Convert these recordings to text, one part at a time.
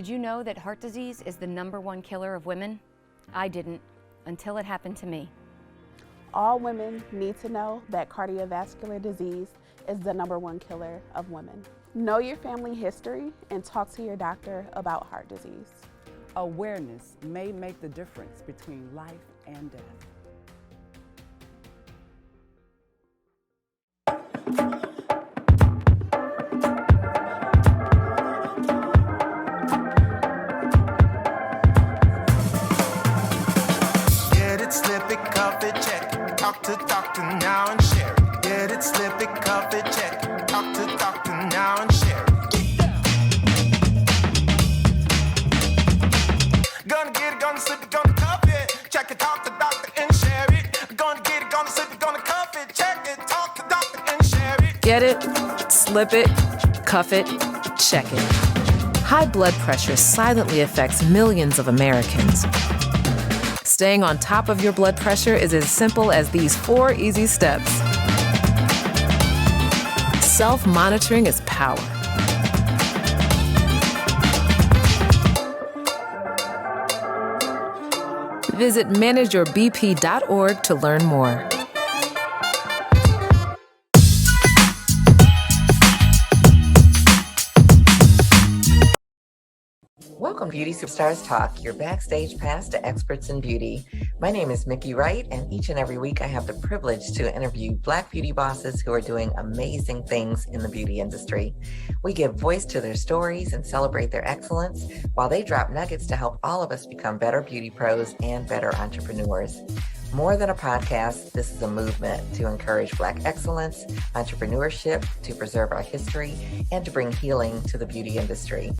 Did you know that heart disease is the #1 killer of women? I didn't, until it happened to me. All women need to know that cardiovascular disease is the #1 killer of women. Know your family history and talk to your doctor about heart disease. Awareness may make the difference between life and death. Get it, slip it, cuff it, check it. Talk to doctor now and share it. Get it, slip it, cuff it, check it. Talk to doctor now and share it. Gonna get it, gonna slip it, gonna cuff it. Check it, talk to doctor and share it. Gonna get it, gonna slip it, gonna cuff it. Check it, talk to doctor and share it. Get it, slip it, cuff it, check it. High blood pressure silently affects millions of Americans. Staying on top of your blood pressure is as simple as these 4 easy steps. Self-monitoring is power. Visit manageyourbp.org to learn more. Welcome, Beauty Superstars Talk, your backstage pass to experts in beauty. My name is Mickey Wright, and each and every week I have the privilege to interview Black beauty bosses who are doing amazing things in the beauty industry. We give voice to their stories and celebrate their excellence while they drop nuggets to help all of us become better beauty pros and better entrepreneurs. More than a podcast, this is a movement to encourage Black excellence, entrepreneurship, to preserve our history, and to bring healing to the beauty industry.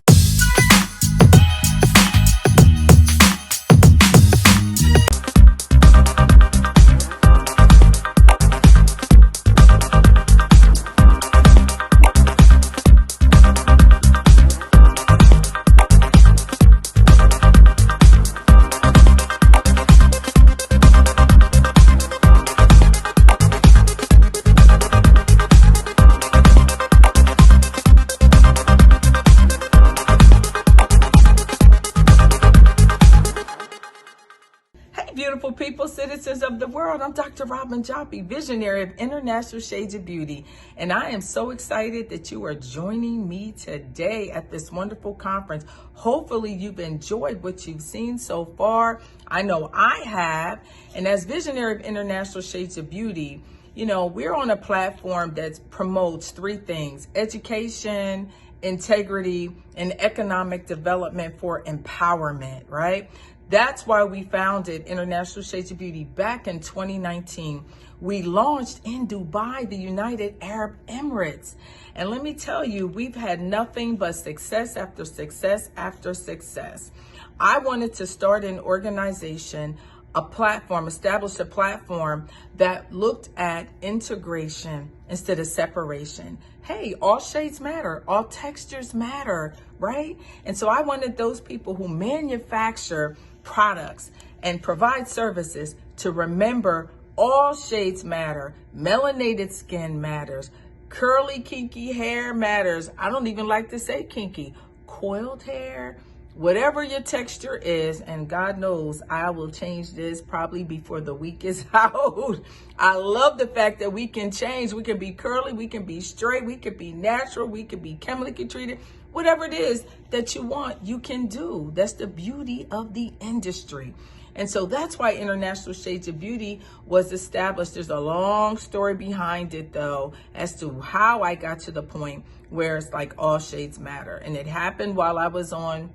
Beautiful people, citizens of the world. I'm Dr. Robin Joppy, visionary of International Shades of Beauty, and I am so excited that you are joining me today at this wonderful conference. Hopefully you've enjoyed what you've seen so far. I know I have, and as visionary of International Shades of Beauty, you know, we're on a platform that promotes 3 things: education, integrity, and economic development for empowerment, right? That's why we founded International Shades of Beauty back in 2019. We launched in Dubai, the United Arab Emirates. And let me tell you, we've had nothing but success after success after success. I wanted to start an organization, establish a platform that looked at integration instead of separation. Hey, all shades matter, all textures matter, right? And so I wanted those people who manufacture products and provide services to remember all shades matter. Melanated skin matters. Curly, kinky hair matters. I don't even like to say kinky. Coiled hair, whatever your texture is, and God knows I will change this probably before the week is out. I love the fact that we can change. We can be curly, we can be straight, we can be natural, we can be chemically treated. Whatever it is that you want, you can do. That's the beauty of the industry. And so that's why International Shades of Beauty was established. There's a long story behind it, though, as to how I got to the point where it's like all shades matter. And it happened while I was on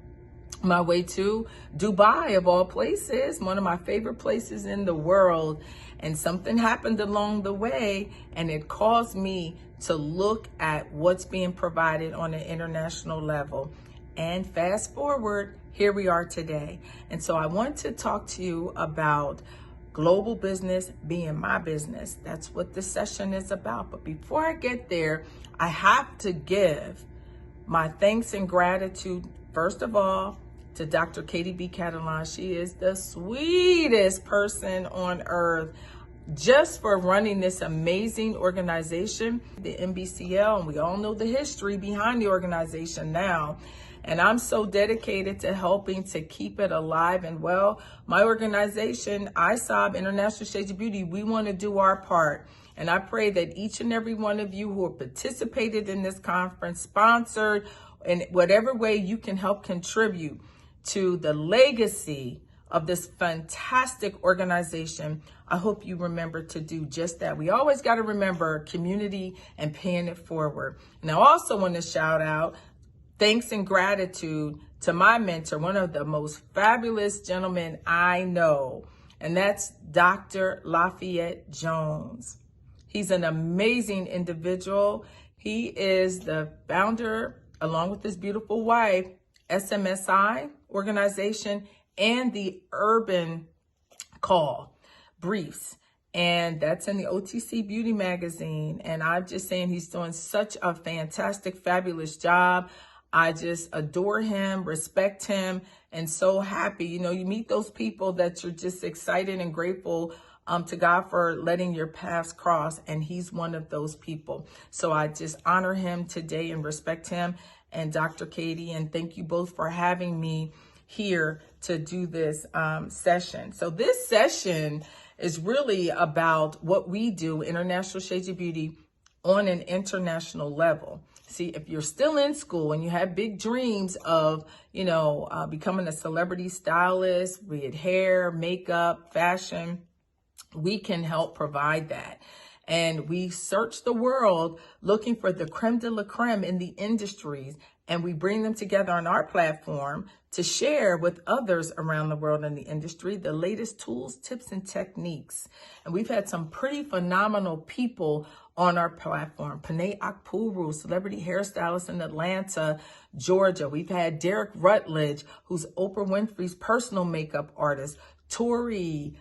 my way to Dubai, of all places, one of my favorite places in the world. And something happened along the way, and it caused me to look at what's being provided on an international level. And fast forward, here we are today. And so I want to talk to you about global business being my business. That's what this session is about. But before I get there, I have to give my thanks and gratitude, first of all, to Dr. Katie B. Catalan. She is the sweetest person on earth, just for running this amazing organization, the NBCL, and we all know the history behind the organization now. And I'm so dedicated to helping to keep it alive and well. My organization, ISOB, International Shades of Beauty, we want to do our part. And I pray that each and every one of you who have participated in this conference, sponsored, in whatever way you can help contribute to the legacy of this fantastic organization, I hope you remember to do just that. We always got to remember community and paying it forward. And I also want to shout out thanks and gratitude to my mentor, one of the most fabulous gentlemen I know, and that's Dr. Lafayette Jones. He's an amazing individual. He is the founder, along with his beautiful wife, SMSI organization, and the Urban Call briefs. And that's in the OTC Beauty magazine. And I'm just saying he's doing such a fantastic, fabulous job. I just adore him, respect him, and so happy. You know, you meet those people that you're just excited and grateful to God for letting your paths cross. And he's one of those people. So I just honor him today and respect him, and Dr. Katie. And thank you both for having me here to do this session. So this session is really about what we do, International Shades of Beauty, on an international level. See, if you're still in school and you have big dreams of, becoming a celebrity stylist, be it hair, makeup, fashion, we can help provide that. And we search the world looking for the creme de la creme in the industries, and we bring them together on our platform to share with others around the world in the industry the latest tools, tips, and techniques. And we've had some pretty phenomenal people on our platform. Panay Akpuru, celebrity hairstylist in Atlanta, Georgia. We've had Derek Rutledge, who's Oprah Winfrey's personal makeup artist. Tori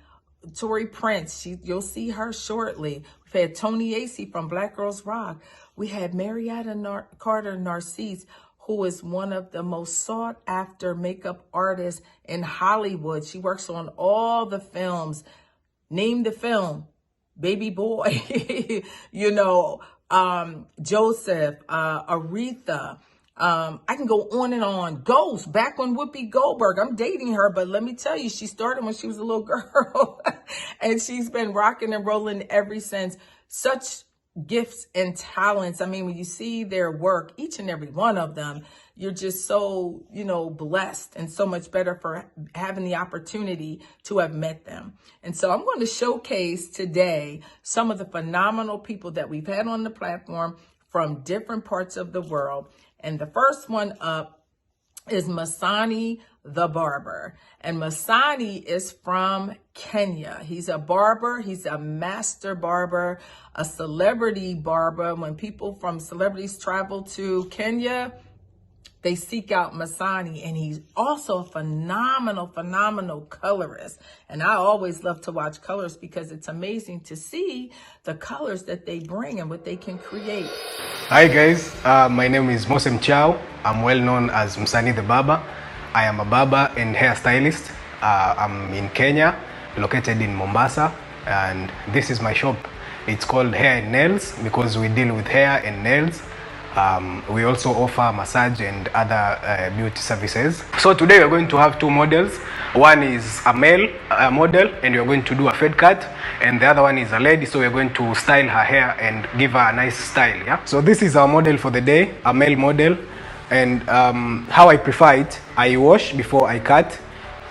Prince, you'll see her shortly. We've had Tony Acey from Black Girls Rock. We had Marietta Carter Narcisse, who is one of the most sought after makeup artists in Hollywood. She works on all the films. Name the film, Baby Boy, Joseph, Aretha. I can go on and on. Ghost, back on Whoopi Goldberg. I'm dating her, but let me tell you, she started when she was a little girl and she's been rocking and rolling ever since. Such gifts and talents. I mean, when you see their work, each and every one of them, you're just so, blessed and so much better for having the opportunity to have met them. And so I'm going to showcase today some of the phenomenal people that we've had on the platform from different parts of the world. And the first one up is Masani the barber. And Masani is from Kenya. He's a barber. He's a master barber, a celebrity barber. When people from celebrities travel to Kenya, they seek out Masani, and he's also a phenomenal colorist. And I always love to watch colors because it's amazing to see the colors that they bring and what they can create. Hi guys, my name is Mosem Chow. I'm well known as Masani the Barber. I am a barber and hairstylist. I'm in Kenya, located in Mombasa, and this is my shop. It's called Hair and Nails because we deal with hair and nails. We also offer massage and other beauty services. So today we're going to have two models. One is a male model, and we're going to do a fade cut, and the other one is a lady, so we're going to style her hair and give her a nice style. Yeah. So this is our model for the day, a male model, and how I prefer it, I wash before I cut.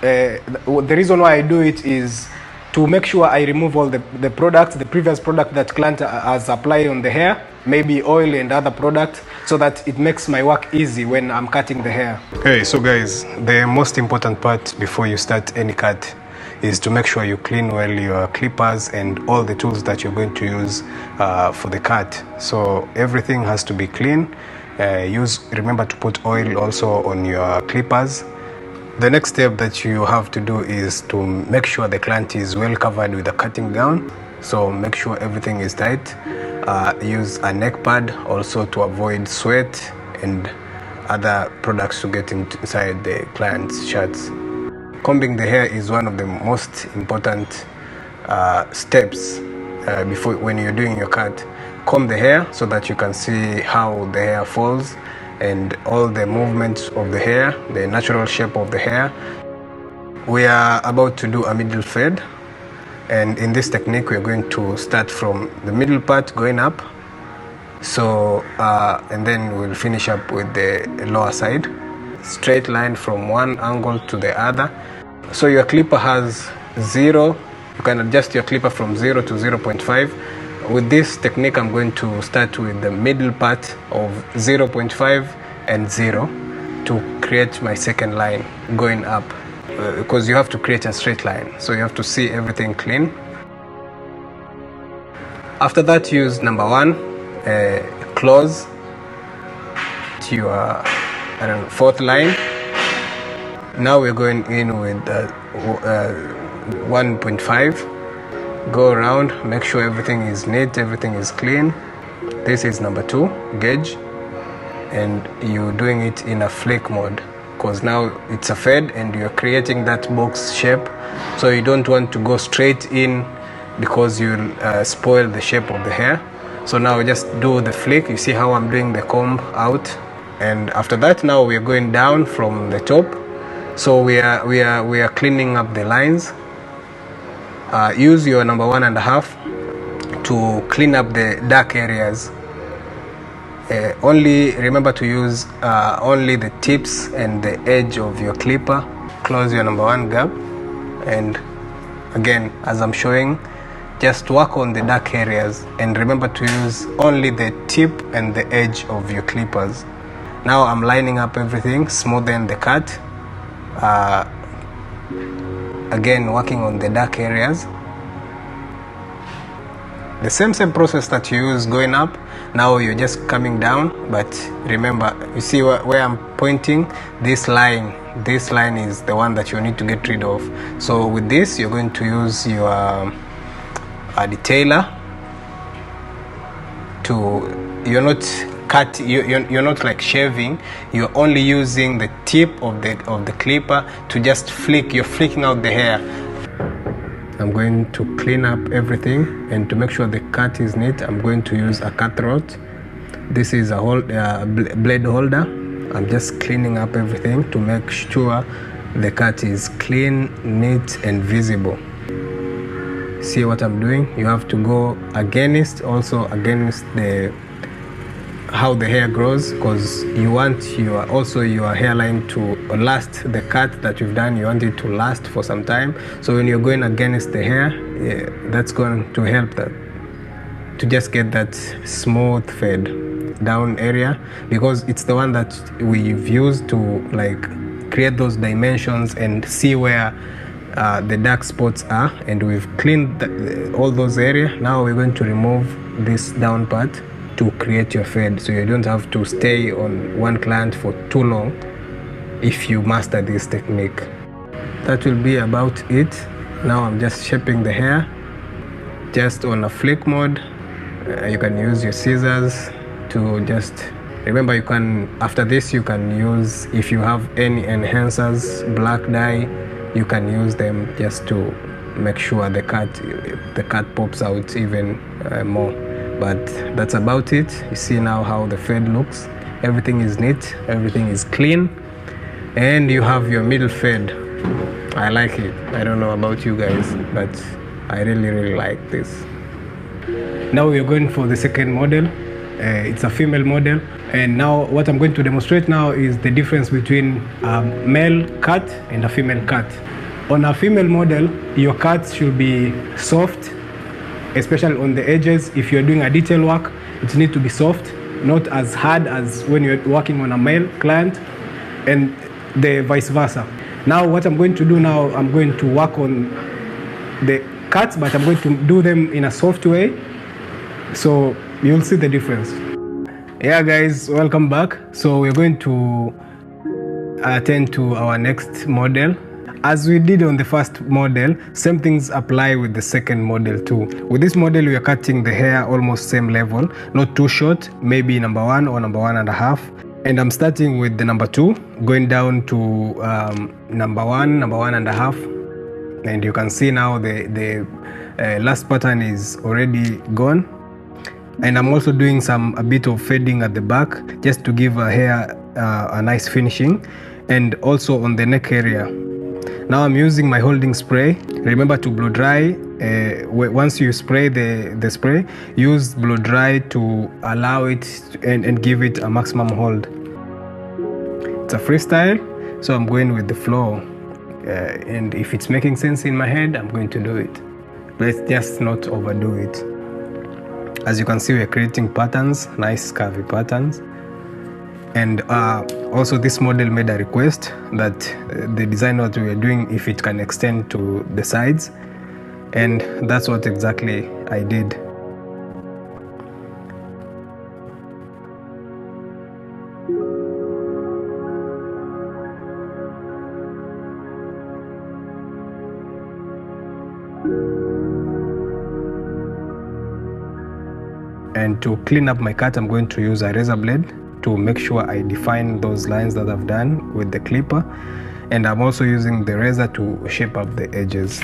The reason why I do it is to make sure I remove all the products, the previous product that client has applied on the hair, maybe oil and other products, so that it makes my work easy when I'm cutting the hair. Okay, so guys, the most important part before you start any cut is to make sure you clean well your clippers and all the tools that you're going to use for the cut. So everything has to be clean. Remember to put oil also on your clippers. The next step that you have to do is to make sure the client is well covered with a cutting gown. So make sure everything is tight. Use a neck pad also to avoid sweat and other products to get inside the client's shirts. Combing the hair is one of the most important steps before when you're doing your cut. Comb the hair so that you can see how the hair falls and all the movements of the hair, the natural shape of the hair. We are about to do a middle fade, and in this technique we're going to start from the middle part going up, so and then we'll finish up with the lower side. Straight line from one angle to the other. So your clipper has 0. You can adjust your clipper from 0 to 0.5. With this technique I'm going to start with the middle part of 0.5 and 0 to create my second line going up, because you have to create a straight line, so you have to see everything clean. After that, use number 1, close to your fourth line. Now we're going in with 1.5. Go around, make sure everything is neat, everything is clean. This is number 2 gauge, and you're doing it in a flick mode because now it's a fade and you're creating that box shape, so you don't want to go straight in because you'll spoil the shape of the hair. So now just do the flick. You see how I'm doing the comb out, and after that now we're going down from the top, so we are cleaning up the lines. Use your number 1.5 to clean up the dark areas. Only remember to use only the tips and the edge of your clipper. Close your number 1 gap, and again, as I'm showing, just work on the dark areas and remember to use only the tip and the edge of your clippers. Now I'm lining up everything, smoothen the cut. Again, working on the dark areas. The same process that you use going up, now you're just coming down, but remember, you see where I'm pointing, this line is the one that you need to get rid of. So with this, you're going to use your detailer to, you're not like shaving, you're only using the tip of the clipper to just flick. You're flicking out the hair. I'm going to clean up everything, and to make sure the cut is neat, I'm going to use a cutthroat. This is a blade holder. I'm just cleaning up everything to make sure the cut is clean, neat and visible. See what I'm doing? You have to go against the how the hair grows, because you want your hairline to last. The cut that you've done, you want it to last for some time. So when you're going against the hair, that's going to help that to just get that smooth fade down area, because it's the one that we've used to like create those dimensions and see where the dark spots are, and we've cleaned all those areas. Now we're going to remove this down part to create your fade, so you don't have to stay on one client for too long if you master this technique. That will be about it. Now I'm just shaping the hair just on a flick mode. You can use your scissors to just remember, you can, after this you can use, if you have any enhancers, black dye, you can use them just to make sure the cut pops out even more. But that's about it. You see now how the fade looks. Everything is neat, everything is clean, and you have your middle fade. I like it. I don't know about you guys, but I really like this. Now we are going for the second model. It's a female model, and now what I'm going to demonstrate now is the difference between a male cut and a female cut. On a female model, your cuts should be soft, especially on the edges. If you're doing a detail work, it needs to be soft, not as hard as when you're working on a male client, and the vice versa. Now what I'm going to do now, I'm going to work on the cuts, but I'm going to do them in a soft way, so you'll see the difference. Yeah guys, welcome back. So we're going to attend to our next model. As we did on the first model, same things apply with the second model too. With this model, we are cutting the hair almost same level, not too short, maybe number 1 or number 1.5. And I'm starting with the number 2, going down to number 1.5. And you can see now the last pattern is already gone. And I'm also doing a bit of fading at the back just to give her hair a nice finishing, and also on the neck area. Now I'm using my holding spray. Remember to blow dry. Once you spray the spray, use blow dry to allow it and give it a maximum hold. It's a freestyle, so I'm going with the flow. And if it's making sense in my head, I'm going to do it. Let's just not overdo it. As you can see, we're creating patterns, nice curvy patterns. And also this model made a request that the design what we are doing, if it can extend to the sides. And that's what exactly I did. And to clean up my cut, I'm going to use a razor blade to make sure I define those lines that I've done with the clipper. And I'm also using the razor to shape up the edges.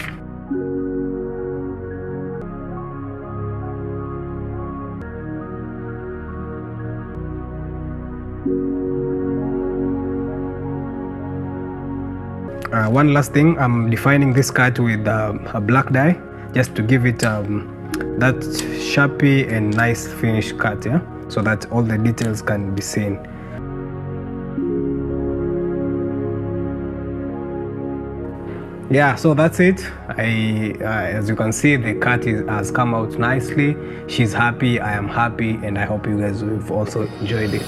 One last thing, I'm defining this cut with a black dye just to give it that sharpy and nice finish cut, yeah, so that all the details can be seen. Yeah, so that's it. As you can see, the cut has come out nicely. She's happy, I am happy, and I hope you guys have also enjoyed it.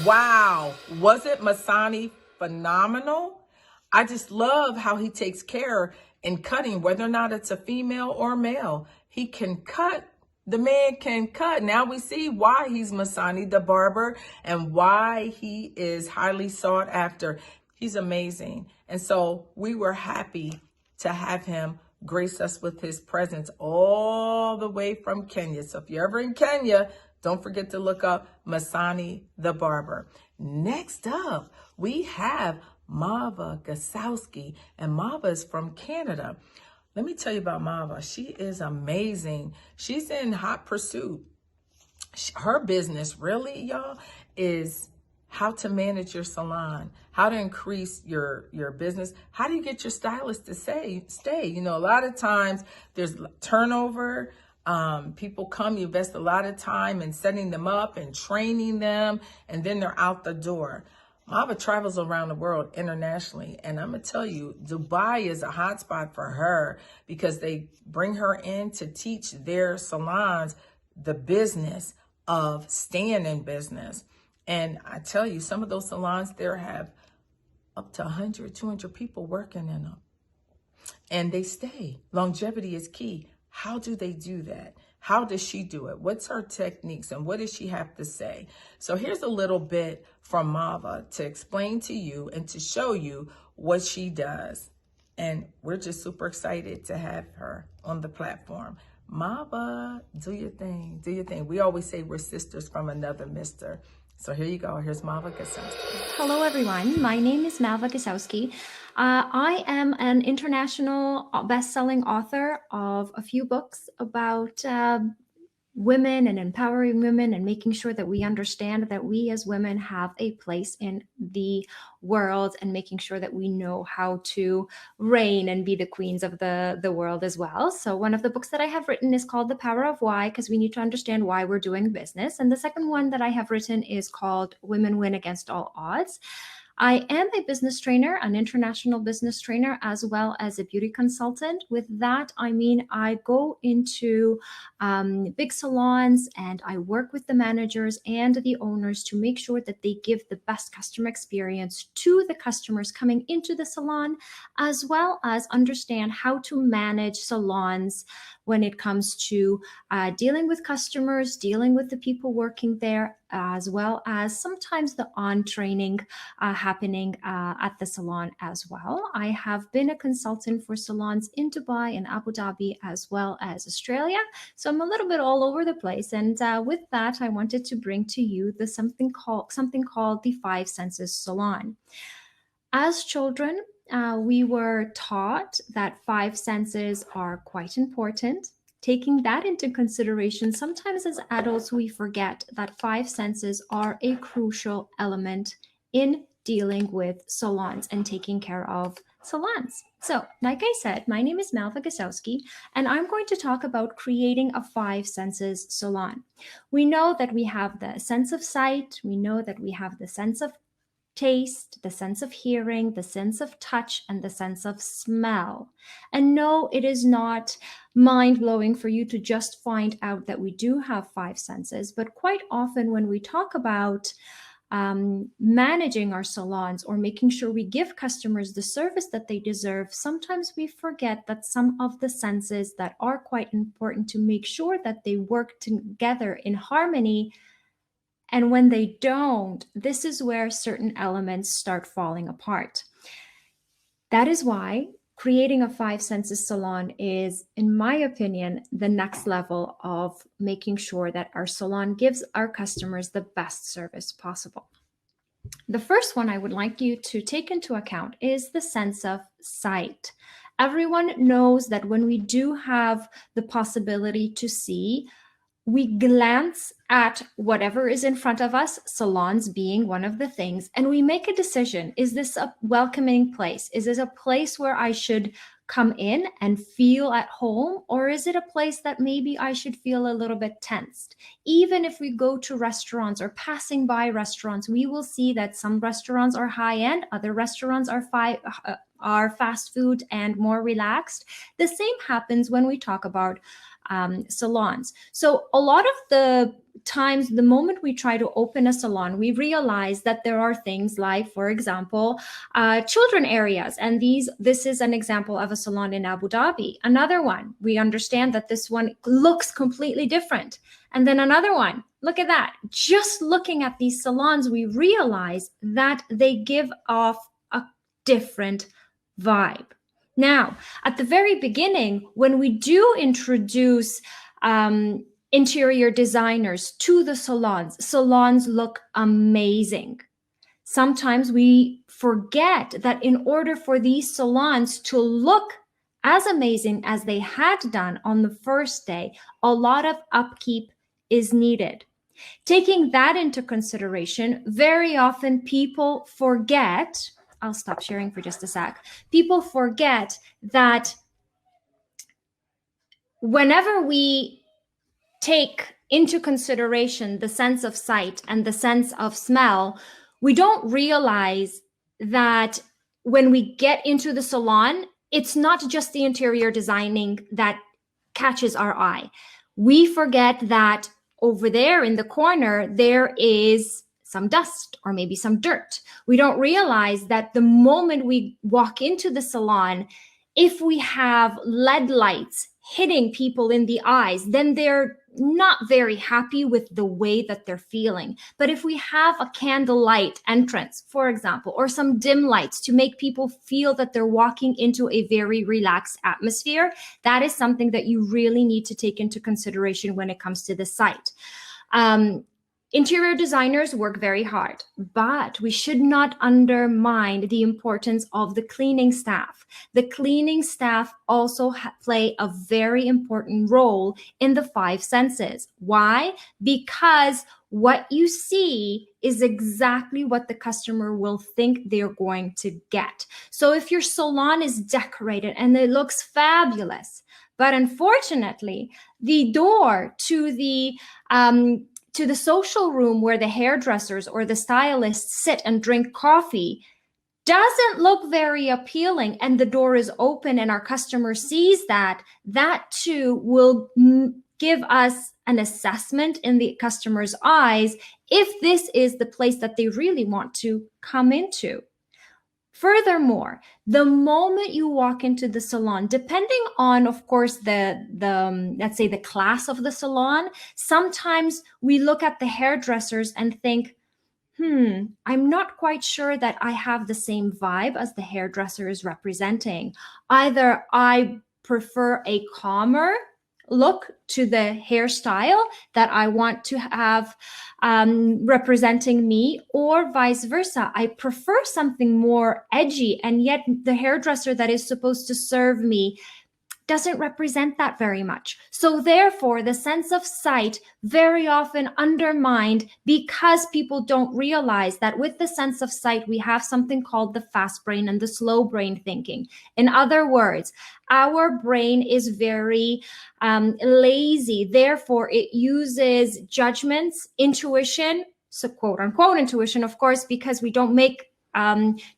Wow, wasn't Masani phenomenal? I just love how he takes care in cutting, whether or not it's a female or male. He can cut. The man can cut. Now we see why he's Masani the barber and why he is highly sought after. He's amazing. And so we were happy to have him grace us with his presence all the way from Kenya. So if you're ever in Kenya, don't forget to look up Masani the barber. Next up, we have Mava Gasowski, and Mava is from Canada. Let me tell you about Mava. She is amazing. She's in hot pursuit. Her business really, y'all, is how to manage your salon, how to increase your business. How do you get your stylist to stay? You know, a lot of times there's turnover. People come, you invest a lot of time in setting them up and training them, and then they're out the door. Mava travels around the world internationally, and I'm going to tell you, Dubai is a hot spot for her because they bring her in to teach their salons the business of staying in business. And I tell you, some of those salons there have up to 100, 200 people working in them, and they stay. Longevity is key. How do they do that? How does she do it? What's her techniques and what does she have to say? So here's a little bit from Mava to explain to you and to show you what she does. And we're just super excited to have her on the platform. Mava, do your thing, do your thing. We always say we're sisters from another mister. So here you go. Here's Mava Gasowski. Hello, everyone. My name is Mava Gasowski. I am an international best-selling author of a few books about women and empowering women and making sure that we understand that we as women have a place in the world and making sure that we know how to reign and be the queens of the world as well. So one of the books that I have written is called The Power of Why, because we need to understand why we're doing business. And the second one that I have written is called Women Win Against All Odds. I am a business trainer, an international business trainer, as well as a beauty consultant. With that, I mean, I go into big salons and I work with the managers and the owners to make sure that they give the best customer experience to the customers coming into the salon, as well as understand how to manage salons when it comes to dealing with customers, dealing with the people working there, as well as sometimes the on-training happening at the salon as well. I have been a consultant for salons in Dubai and Abu Dhabi, as well as Australia. So I'm a little bit all over the place. And with that, I wanted to bring to you something called the Five Senses Salon. As children, we were taught that five senses are quite important. taking that into consideration, sometimes as adults, we forget that 5 senses are a crucial element in dealing with salons and taking care of salons. So, like I said, my name is Malva Gasowski, and I'm going to talk about creating a 5 senses salon. We know that we have the sense of sight, we know that we have the sense of taste, the sense of hearing, the sense of touch, and the sense of smell. And no, it is not mind-blowing for you to just find out that we do have 5 senses, but quite often when we talk about managing our salons or making sure we give customers the service that they deserve, sometimes we forget that some of the senses that are quite important to make sure that they work together in harmony. And when they don't, this is where certain elements start falling apart. That is why creating a 5 senses salon is, in my opinion, the next level of making sure that our salon gives our customers the best service possible. The first one I would like you to take into account is the sense of sight. Everyone knows that when we do have the possibility to see, we glance at whatever is in front of us, salons being one of the things, and we make a decision. Is this a welcoming place? Is this a place where I should come in and feel at home? Or is it a place that maybe I should feel a little bit tensed? Even if we go to restaurants or passing by restaurants, we will see that some restaurants are high-end, other restaurants are fast food and more relaxed. The same happens when we talk about salons. So a lot of the times, the moment we try to open a salon, we realize that there are things like, for example, children areas. And this is an example of a salon in Abu Dhabi. Another one, we understand that this one looks completely different. And then another one, look at that. Just looking at these salons, we realize that they give off a different vibe. Now, at the very beginning, when we do introduce interior designers to the salons look amazing. Sometimes we forget that in order for these salons to look as amazing as they had done on the first day, a lot of upkeep is needed. Taking that into consideration, very often people forget, I'll stop sharing for just a sec. People forget that whenever we take into consideration the sense of sight and the sense of smell, we don't realize that when we get into the salon, it's not just the interior designing that catches our eye. We forget that over there in the corner, there is some dust or maybe some dirt. We don't realize that the moment we walk into the salon, if we have LED lights hitting people in the eyes, then they're not very happy with the way that they're feeling. But if we have a candlelight entrance, for example, or some dim lights to make people feel that they're walking into a very relaxed atmosphere, that is something that you really need to take into consideration when it comes to the site. Interior designers work very hard, but we should not undermine the importance of the cleaning staff. The cleaning staff also play a very important role in the 5 senses. Why? Because what you see is exactly what the customer will think they're going to get. So if your salon is decorated and it looks fabulous, but unfortunately, the door to the social room where the hairdressers or the stylists sit and drink coffee doesn't look very appealing, and the door is open and our customer sees that, that too will give us an assessment in the customer's eyes if this is the place that they really want to come into. Furthermore, the moment you walk into the salon, depending on, of course, the let's say the class of the salon, sometimes we look at the hairdressers and think, I'm not quite sure that I have the same vibe as the hairdresser is representing. Either I prefer a calmer look to the hairstyle that I want to have representing me, or vice versa. I prefer something more edgy, and yet the hairdresser that is supposed to serve me doesn't represent that very much. So therefore, the sense of sight very often undermined because people don't realize that with the sense of sight, we have something called the fast brain and the slow brain thinking. In other words, our brain is very lazy. Therefore, it uses judgments, intuition, so quote unquote intuition, of course, because we don't make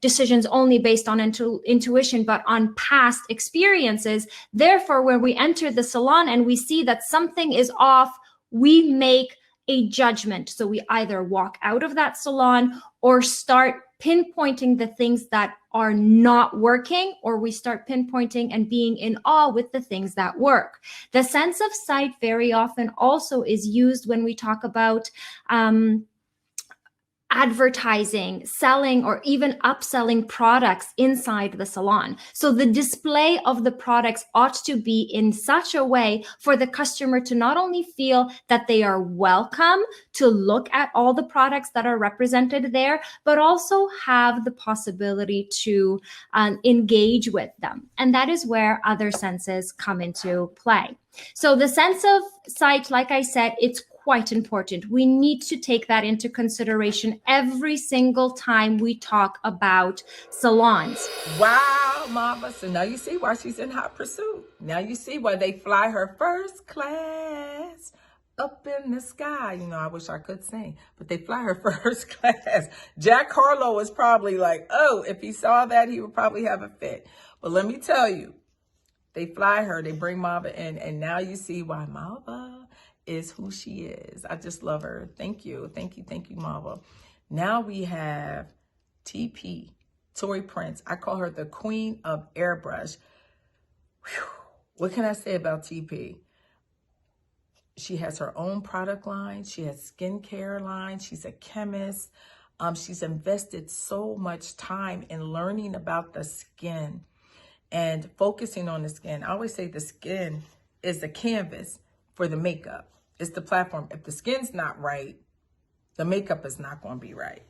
decisions only based on intuition, but on past experiences. Therefore, when we enter the salon and we see that something is off, we make a judgment. So we either walk out of that salon or start pinpointing the things that are not working, or we start pinpointing and being in awe with the things that work. The sense of sight very often also is used when we talk about advertising, selling, or even upselling products inside the salon. So the display of the products ought to be in such a way for the customer to not only feel that they are welcome to look at all the products that are represented there, but also have the possibility to engage with them. And that is where other senses come into play. So the sense of sight, like I said, it's quite important. We need to take that into consideration every single time we talk about salons. Wow, Mama. So now you see why she's in hot pursuit. Now you see why they fly her first class up in the sky. You know, I wish I could sing, but they fly her first class. Jack Harlow is probably like, oh, if he saw that, he would probably have a fit. But let me tell you, they fly her, they bring Mava in, and now you see why Mava is who she is. I just love her. Thank you. Thank you. Thank you, Mava. Now we have TP, Tori Prince. I call her the queen of airbrush. Whew. What can I say about TP? She has her own product line. She has skincare line. She's a chemist. She's invested so much time in learning about the skin and focusing on the skin. I always say the skin is the canvas for the makeup. It's the platform. If the skin's not right, the makeup is not going to be right.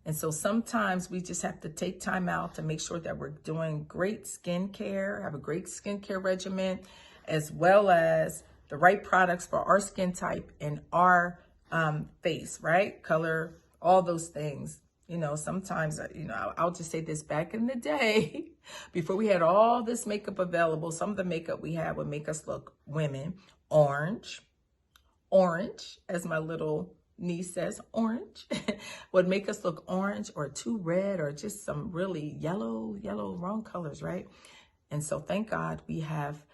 And so sometimes we just have to take time out to make sure that we're doing great skincare, have a great skincare regimen, as well as the right products for our skin type and our face, right? Color, all those things. You know, sometimes, you know, I'll just say this, back in the day, before we had all this makeup available, some of the makeup we had would make us look women. Orange, as my little niece says, orange, would make us look orange or too red or just some really yellow, wrong colors, right? And so thank God we have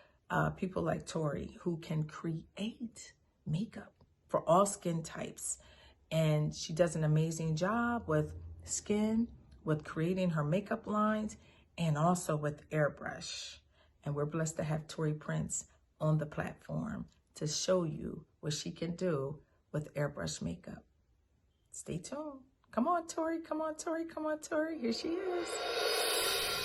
people like Tori who can create makeup for all skin types. And she does an amazing job with skin, with creating her makeup lines, and also with airbrush. And we're blessed to have Tori Prince on the platform to show you what she can do with airbrush makeup. Stay tuned. Come on, Tori. Come on, Tori. Come on, Tori. Here she is.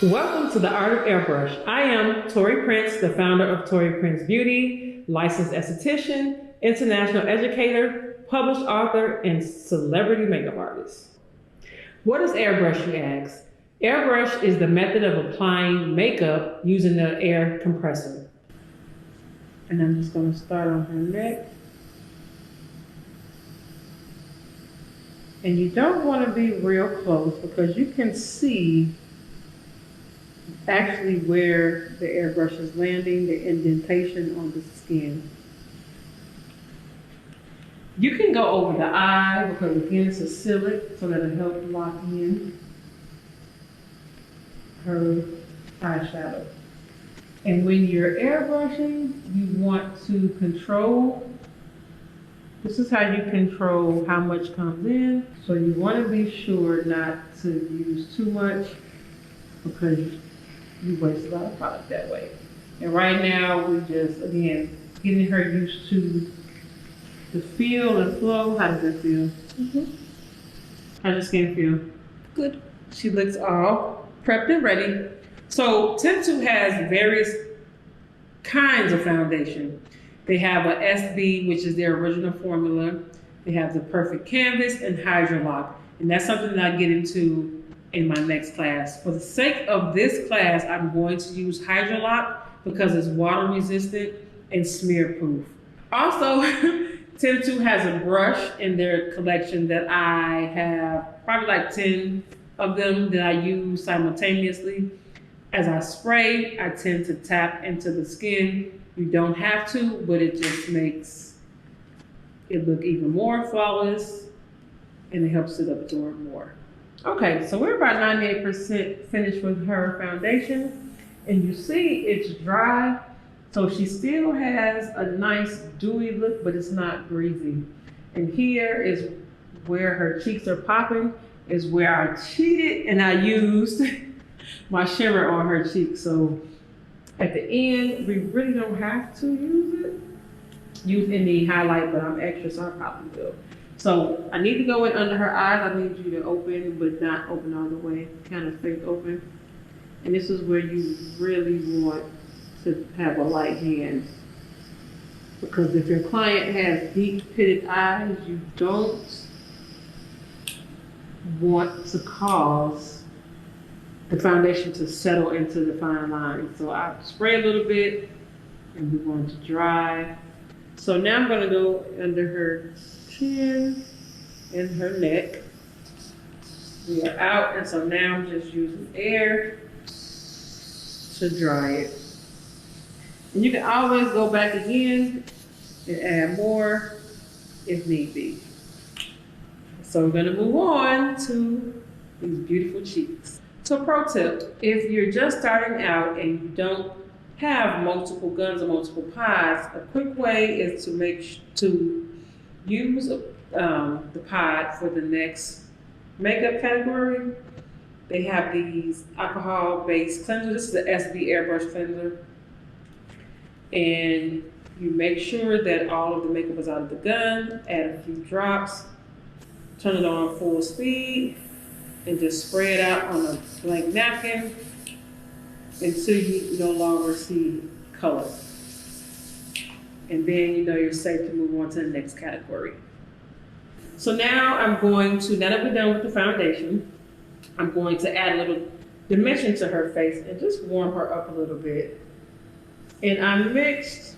Welcome to the Art of Airbrush. I am Tori Prince, the founder of Tori Prince Beauty, licensed esthetician, international educator, published author, and celebrity makeup artist. What is airbrush, you ask? Airbrush is the method of applying makeup using the air compressor. And I'm just going to start on her neck. And you don't want to be real close because you can see actually where the airbrush is landing, the indentation on the skin. You can go over the eye because again it's acrylic, so that'll help lock in her eyeshadow. And when you're airbrushing, you want to control. This is how you control how much comes in. So you want to be sure not to use too much because you waste a lot of product that way. And right now we just, again, getting her used to the feel and flow. How does it feel? How's your skin feel? Good. She looks all prepped and ready. So Tip2 has various kinds of foundation. They have a SB, which is their original formula. They have the Perfect Canvas and Hydrolock. And that's something that I get into in my next class. For the sake of this class, I'm going to use Hydrolock because it's water resistant and smear proof. Also, Tim2 has a brush in their collection that I have probably like 10 of them that I use simultaneously. As I spray, I tend to tap into the skin. You don't have to, but it just makes it look even more flawless and it helps it absorb more. Okay, so we're about 98% finished with her foundation, and you see it's dry, so she still has a nice dewy look, but it's not greasy. And here is where her cheeks are popping, is where I cheated and I used my shimmer on her cheeks. So at the end, we really don't have to use any highlight, but I'm extra, so I probably will. So I need to go in under her eyes. I need you to open, but not open all the way, kind of fake open. And this is where you really want to have a light hand. Because if your client has deep pitted eyes, you don't want to cause the foundation to settle into the fine line. So I spray a little bit and we want to dry. So now I'm gonna go under her chin and her neck. We are out, and so now I'm just using air to dry it. And you can always go back again and add more if need be. So we're gonna move on to these beautiful cheeks. So pro tip, if you're just starting out and you don't have multiple guns or multiple pods, a quick way is to use the pod for the next makeup category. They have these alcohol-based cleansers. This is the SB Airbrush Cleanser. And you make sure that all of the makeup is out of the gun, add a few drops, turn it on full speed, and just spray it out on a blank napkin until you no longer see color. And then you know you're safe to move on to the next category. So now I'm going to, now that we're done with the foundation, I'm going to add a little dimension to her face and just warm her up a little bit. And I mixed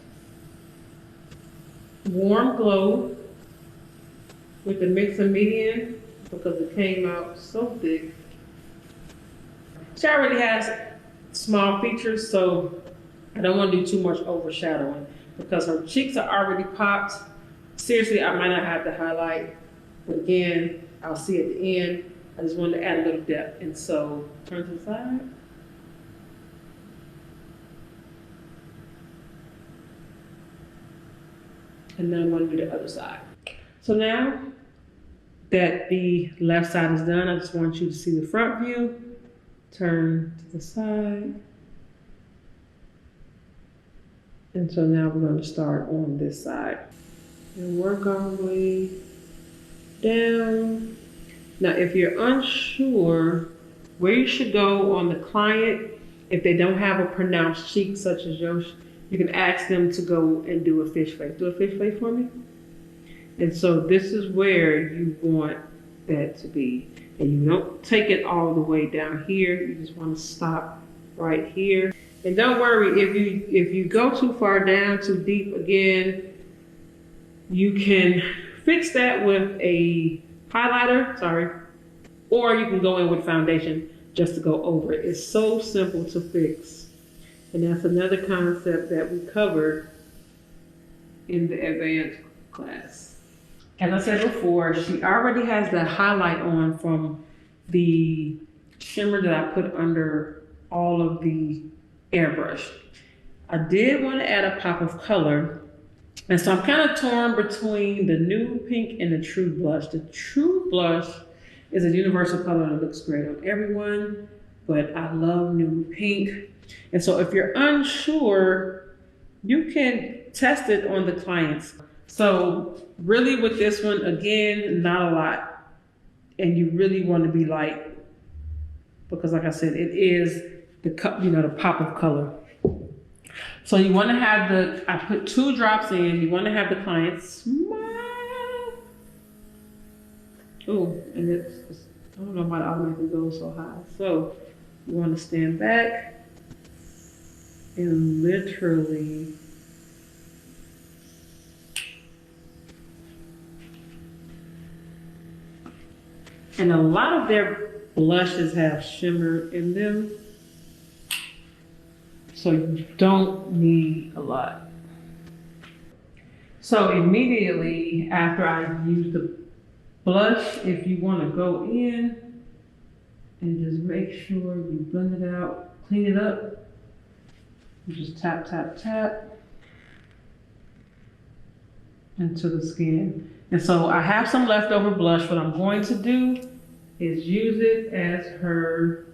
Warm Glow with the Mix and Median because it came out so thick. She already has small features, so I don't want to do too much overshadowing because her cheeks are already popped. Seriously, I might not have to highlight, but again, I'll see at the end. I just wanted to add a little depth, and so turn to the side. And then I'm going to do the other side. So now that the left side is done, I just want you to see the front view. Turn to the side. And so now we're going to start on this side. And work our way down. Now, if you're unsure where you should go on the client, if they don't have a pronounced cheek such as yours, you can ask them to go and do a fish face. Do a fish face for me. And so this is where you want that to be. And you don't take it all the way down here. You just want to stop right here. And don't worry, if you go too far down, too deep again, you can fix that with a highlighter, or you can go in with foundation just to go over it. It's so simple to fix. And that's another concept that we covered in the advanced class. As I said before, she already has the highlight on from the shimmer that I put under all of the airbrush. I did want to add a pop of color. And so I'm kind of torn between the Nude Pink and the True Blush. The True Blush is a universal color that looks great on everyone, but I love Nude Pink. And so if you're unsure, you can test it on the clients. So really with this one, again, not a lot. And you really want to be light because like I said, it is the pop of color. So you want to have I put 2 drops in. You want to have the client smile. Oh, and it's I don't know why it automatically goes so high. So you want to stand back and literally and a lot of their blushes have shimmer in them, so you don't need a lot. So immediately after I use the blush, if you want to go in and just make sure you blend it out, clean it up, you just tap, tap, tap into the skin. And so I have some leftover blush. What I'm going to do is use it as her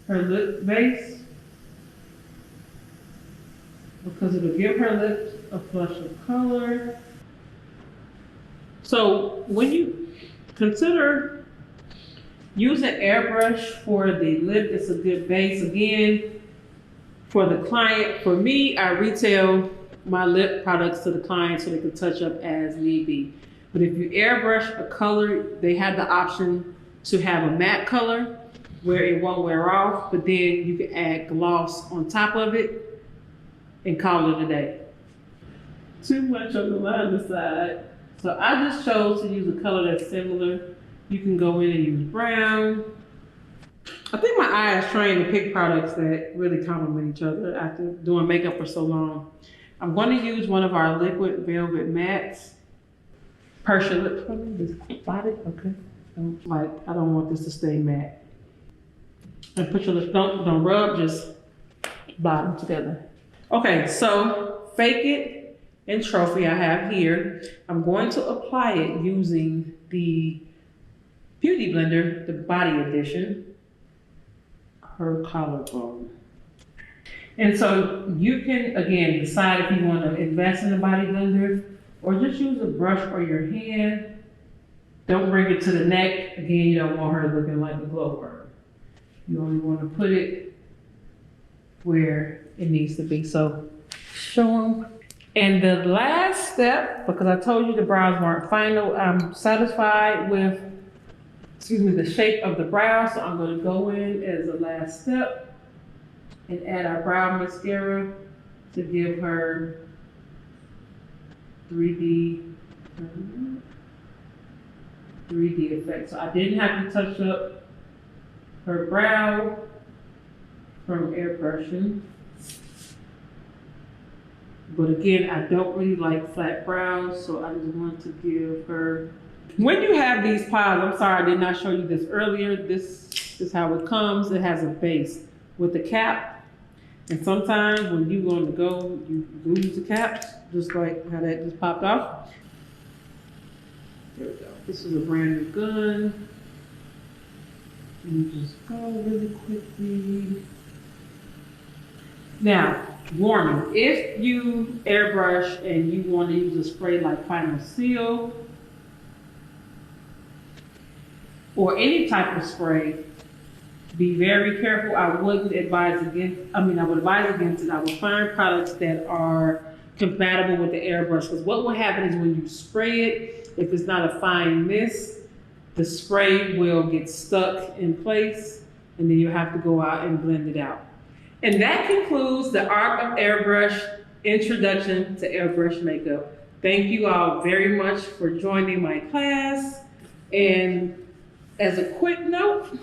lip base, because it'll give her lips a flush of color. So when you consider using airbrush for the lip, it's a good base. Again, for the client, for me, I retail my lip products to the client so they can touch up as need be. But if you airbrush a color, they have the option to have a matte color where it won't wear off, but then you can add gloss on top of it and call it a day. Too much on the line side. So I just chose to use a color that's similar. You can go in and use brown. I think my eye is trained to pick products that really complement each other after doing makeup for so long. I'm going to use one of our liquid velvet mattes. Purse your lips for me, just body, okay. I don't want this to stay matte. And put your lips, don't rub, just blot them together. Okay, so Fake It and Trophy I have here. I'm going to apply it using the Beauty Blender, the Body Edition, her collarbone. And so you can, again, decide if you want to invest in the Body Blender or just use a brush or your hand. Don't bring it to the neck. Again, you don't want her looking like a glow worm. You only want to put it where it needs to be. So show them. And the last step, because I told you the brows weren't final, I'm satisfied with, the shape of the brow. So I'm going to go in as a last step and add our brow mascara to give her 3D effect. So I didn't have to touch up her brow from airbrushing. But again, I don't really like flat brows, so I just want to give her. When you have these piles, I'm sorry I did not show you this earlier. This is how it comes. It has a base with the cap. And sometimes when you want to go, you lose the caps, just like how that just popped off. There we go. This is a brand new gun. And you just go really quickly. Now, warning, if you airbrush and you want to use a spray like Final Seal or any type of spray, be very careful. I would advise against it. I would find products that are compatible with the airbrush, because what will happen is when you spray it, if it's not a fine mist, the spray will get stuck in place and then you have to go out and blend it out. And that concludes the Art of Airbrush Introduction to Airbrush Makeup. Thank you all very much for joining my class. And as a quick note,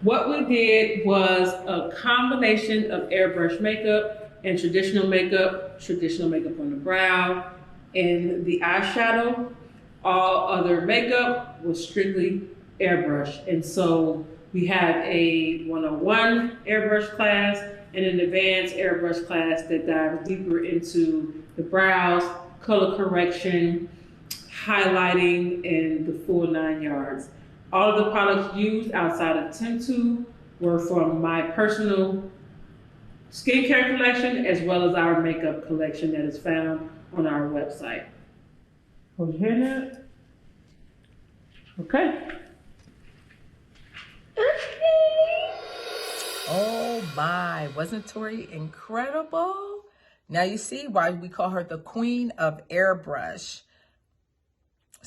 what we did was a combination of airbrush makeup and traditional makeup on the brow and the eyeshadow. All other makeup was strictly airbrush. And so we had a 101 airbrush class and an advanced airbrush class that dives deeper into the brows, color correction, highlighting, and the full 9 yards. All of the products used outside of Tintu were from my personal skincare collection as well as our makeup collection that is found on our website. Hold your hand out. Okay. Oh my, wasn't Tori incredible? Now you see why we call her the queen of airbrush.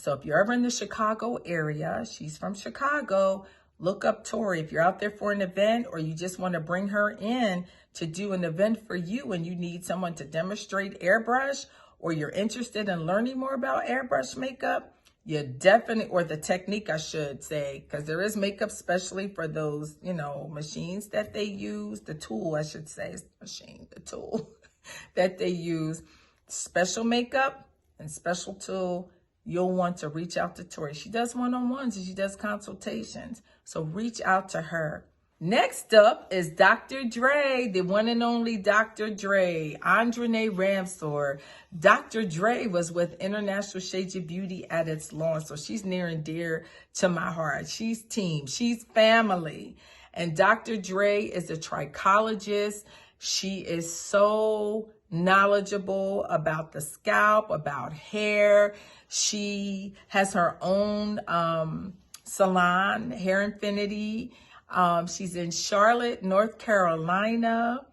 So if you're ever in the Chicago area, she's from Chicago, look up Tori. If you're out there for an event or you just want to bring her in to do an event for you and you need someone to demonstrate airbrush, or you're interested in learning more about airbrush makeup, you definitely, or the technique, I should say, because there is makeup specially for those, machines that they use, the tool, I should say, is the machine, the tool that they use, special makeup and special tool. You'll want to reach out to Tori. She does one-on-ones and she does consultations. So reach out to her. Next up is Dr. Dre, the one and only Dr. Dre, Andrene Ramsour. Dr. Dre was with International Shades of Beauty at its launch. So she's near and dear to my heart. She's team, she's family. And Dr. Dre is a trichologist. She is so knowledgeable about the scalp, about hair. She has her own salon, Hair Infinity. She's in Charlotte, North Carolina,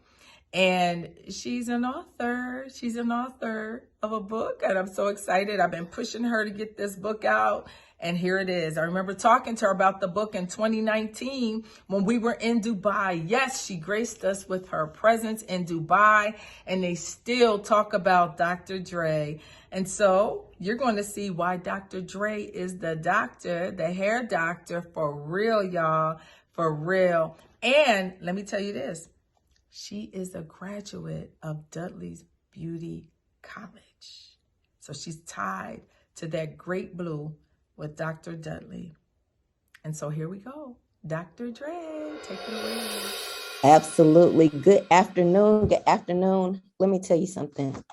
and she's an author. She's an author of a book, and I'm so excited. I've been pushing her to get this book out, and here it is. I remember talking to her about the book in 2019 when we were in Dubai. Yes, she graced us with her presence in Dubai, and they still talk about Dr. Dre. And so you're going to see why Dr. Dre is the doctor, the hair doctor, for real, y'all, for real. And let me tell you this, she is a graduate of Dudley's Beauty College. So she's tied to that great blue with Dr. Dudley. And so here we go. Dr. Dre, take it away. Absolutely. Good afternoon. Good afternoon. Let me tell you something.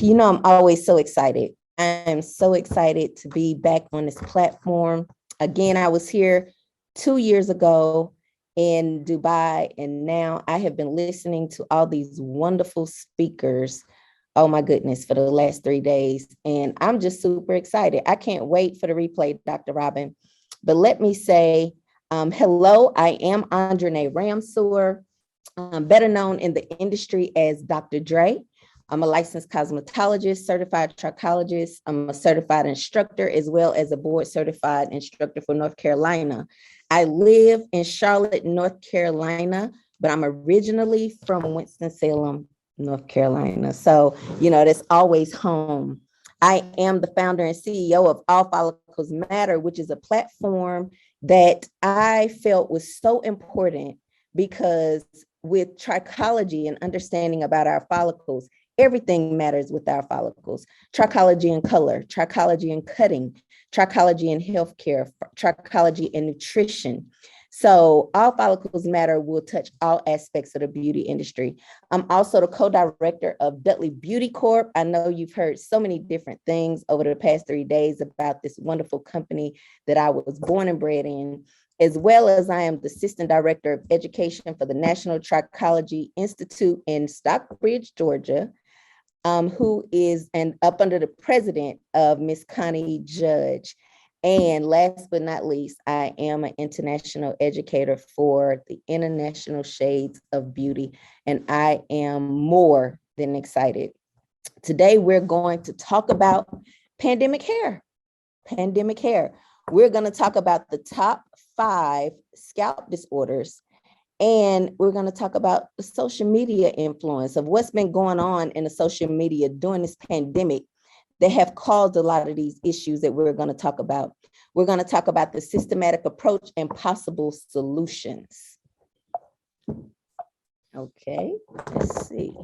I'm always so excited. I am so excited to be back on this platform. Again, I was here 2 years ago in Dubai, and now I have been listening to all these wonderful speakers. Oh my goodness, for the last 3 days. And I'm just super excited. I can't wait for the replay, Dr. Robin. But let me say, hello, I am Andrene Ramsour, better known in the industry as Dr. Dre. I'm a licensed cosmetologist, certified trichologist. I'm a certified instructor, as well as a board certified instructor for North Carolina. I live in Charlotte, North Carolina, but I'm originally from Winston-Salem, North Carolina. So, that's always home. I am the founder and CEO of All Follicles Matter, which is a platform that I felt was so important because with trichology and understanding about our follicles, everything matters with our follicles. Trichology in color, trichology in cutting, trichology in healthcare, trichology in nutrition. So All Follicles Matter will touch all aspects of the beauty industry. I'm also the co-director of Dudley Beauty Corp. I know you've heard so many different things over the past 3 days about this wonderful company that I was born and bred in, as well as I am the assistant director of education for the National Trichology Institute in Stockbridge, Georgia, who is up under the president of Miss Connie Judge. And last but not least, I am an international educator for the International Shades of Beauty, and I am more than excited. Today, we're going to talk about pandemic hair. Pandemic hair. We're going to talk about the top 5 scalp disorders, and we're going to talk about the social media influence of what's been going on in the social media during this pandemic that have caused a lot of these issues that we're going to talk about. We're going to talk about the systematic approach and possible solutions. Okay, let's see.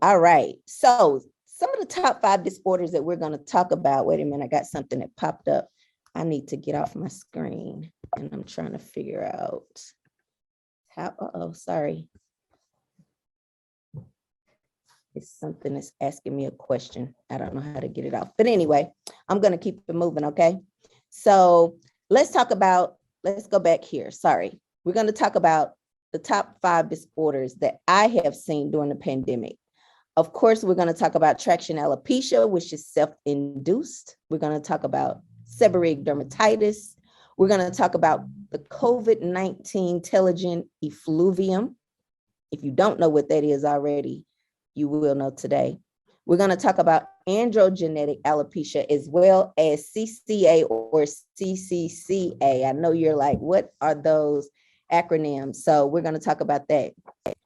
All right, so some of the top 5 disorders that we're going to talk about. Wait a minute, I got something that popped up. I need to get off my screen and I'm trying to figure out how, sorry. It's something that's asking me a question. I don't know how to get it off. But anyway, I'm going to keep it moving, okay? So let's go back here. Sorry. We're going to talk about the top 5 disorders that I have seen during the pandemic. Of course, we're going to talk about traction alopecia, which is self-induced. We're going to talk about seborrheic dermatitis. We're going to talk about the COVID-19 telogen effluvium. If you don't know what that is already, you will know today. We're going to talk about androgenetic alopecia as well as CCA or CCCA. I know you're like, what are those acronyms? So we're going to talk about that.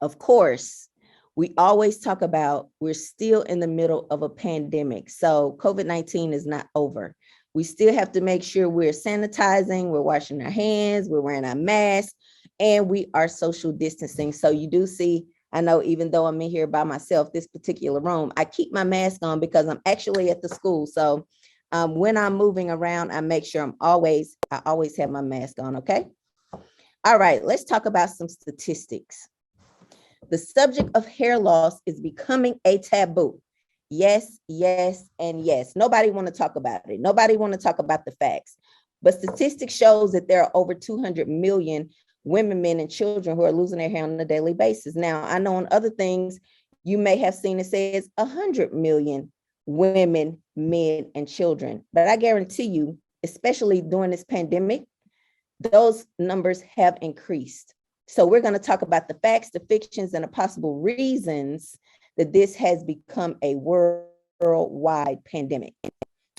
Of course, we always talk about we're still in the middle of a pandemic. So COVID-19 is not over. We still have to make sure we're sanitizing, we're washing our hands, we're wearing our masks, and we are social distancing. So you do see, I know even though I'm in here by myself, this particular room, I keep my mask on because I'm actually at the school. So when I'm moving around, I make sure I always have my mask on, okay? All right, let's talk about some statistics. The subject of hair loss is becoming a taboo. Yes, yes, and yes. Nobody want to talk about it. Nobody want to talk about the facts. But statistics shows that there are over 200 million women, men, and children who are losing their hair on a daily basis. Now, I know on other things, you may have seen it says 100 million women, men, and children. But I guarantee you, especially during this pandemic, those numbers have increased. So we're going to talk about the facts, the fictions, and the possible reasons that this has become a worldwide pandemic.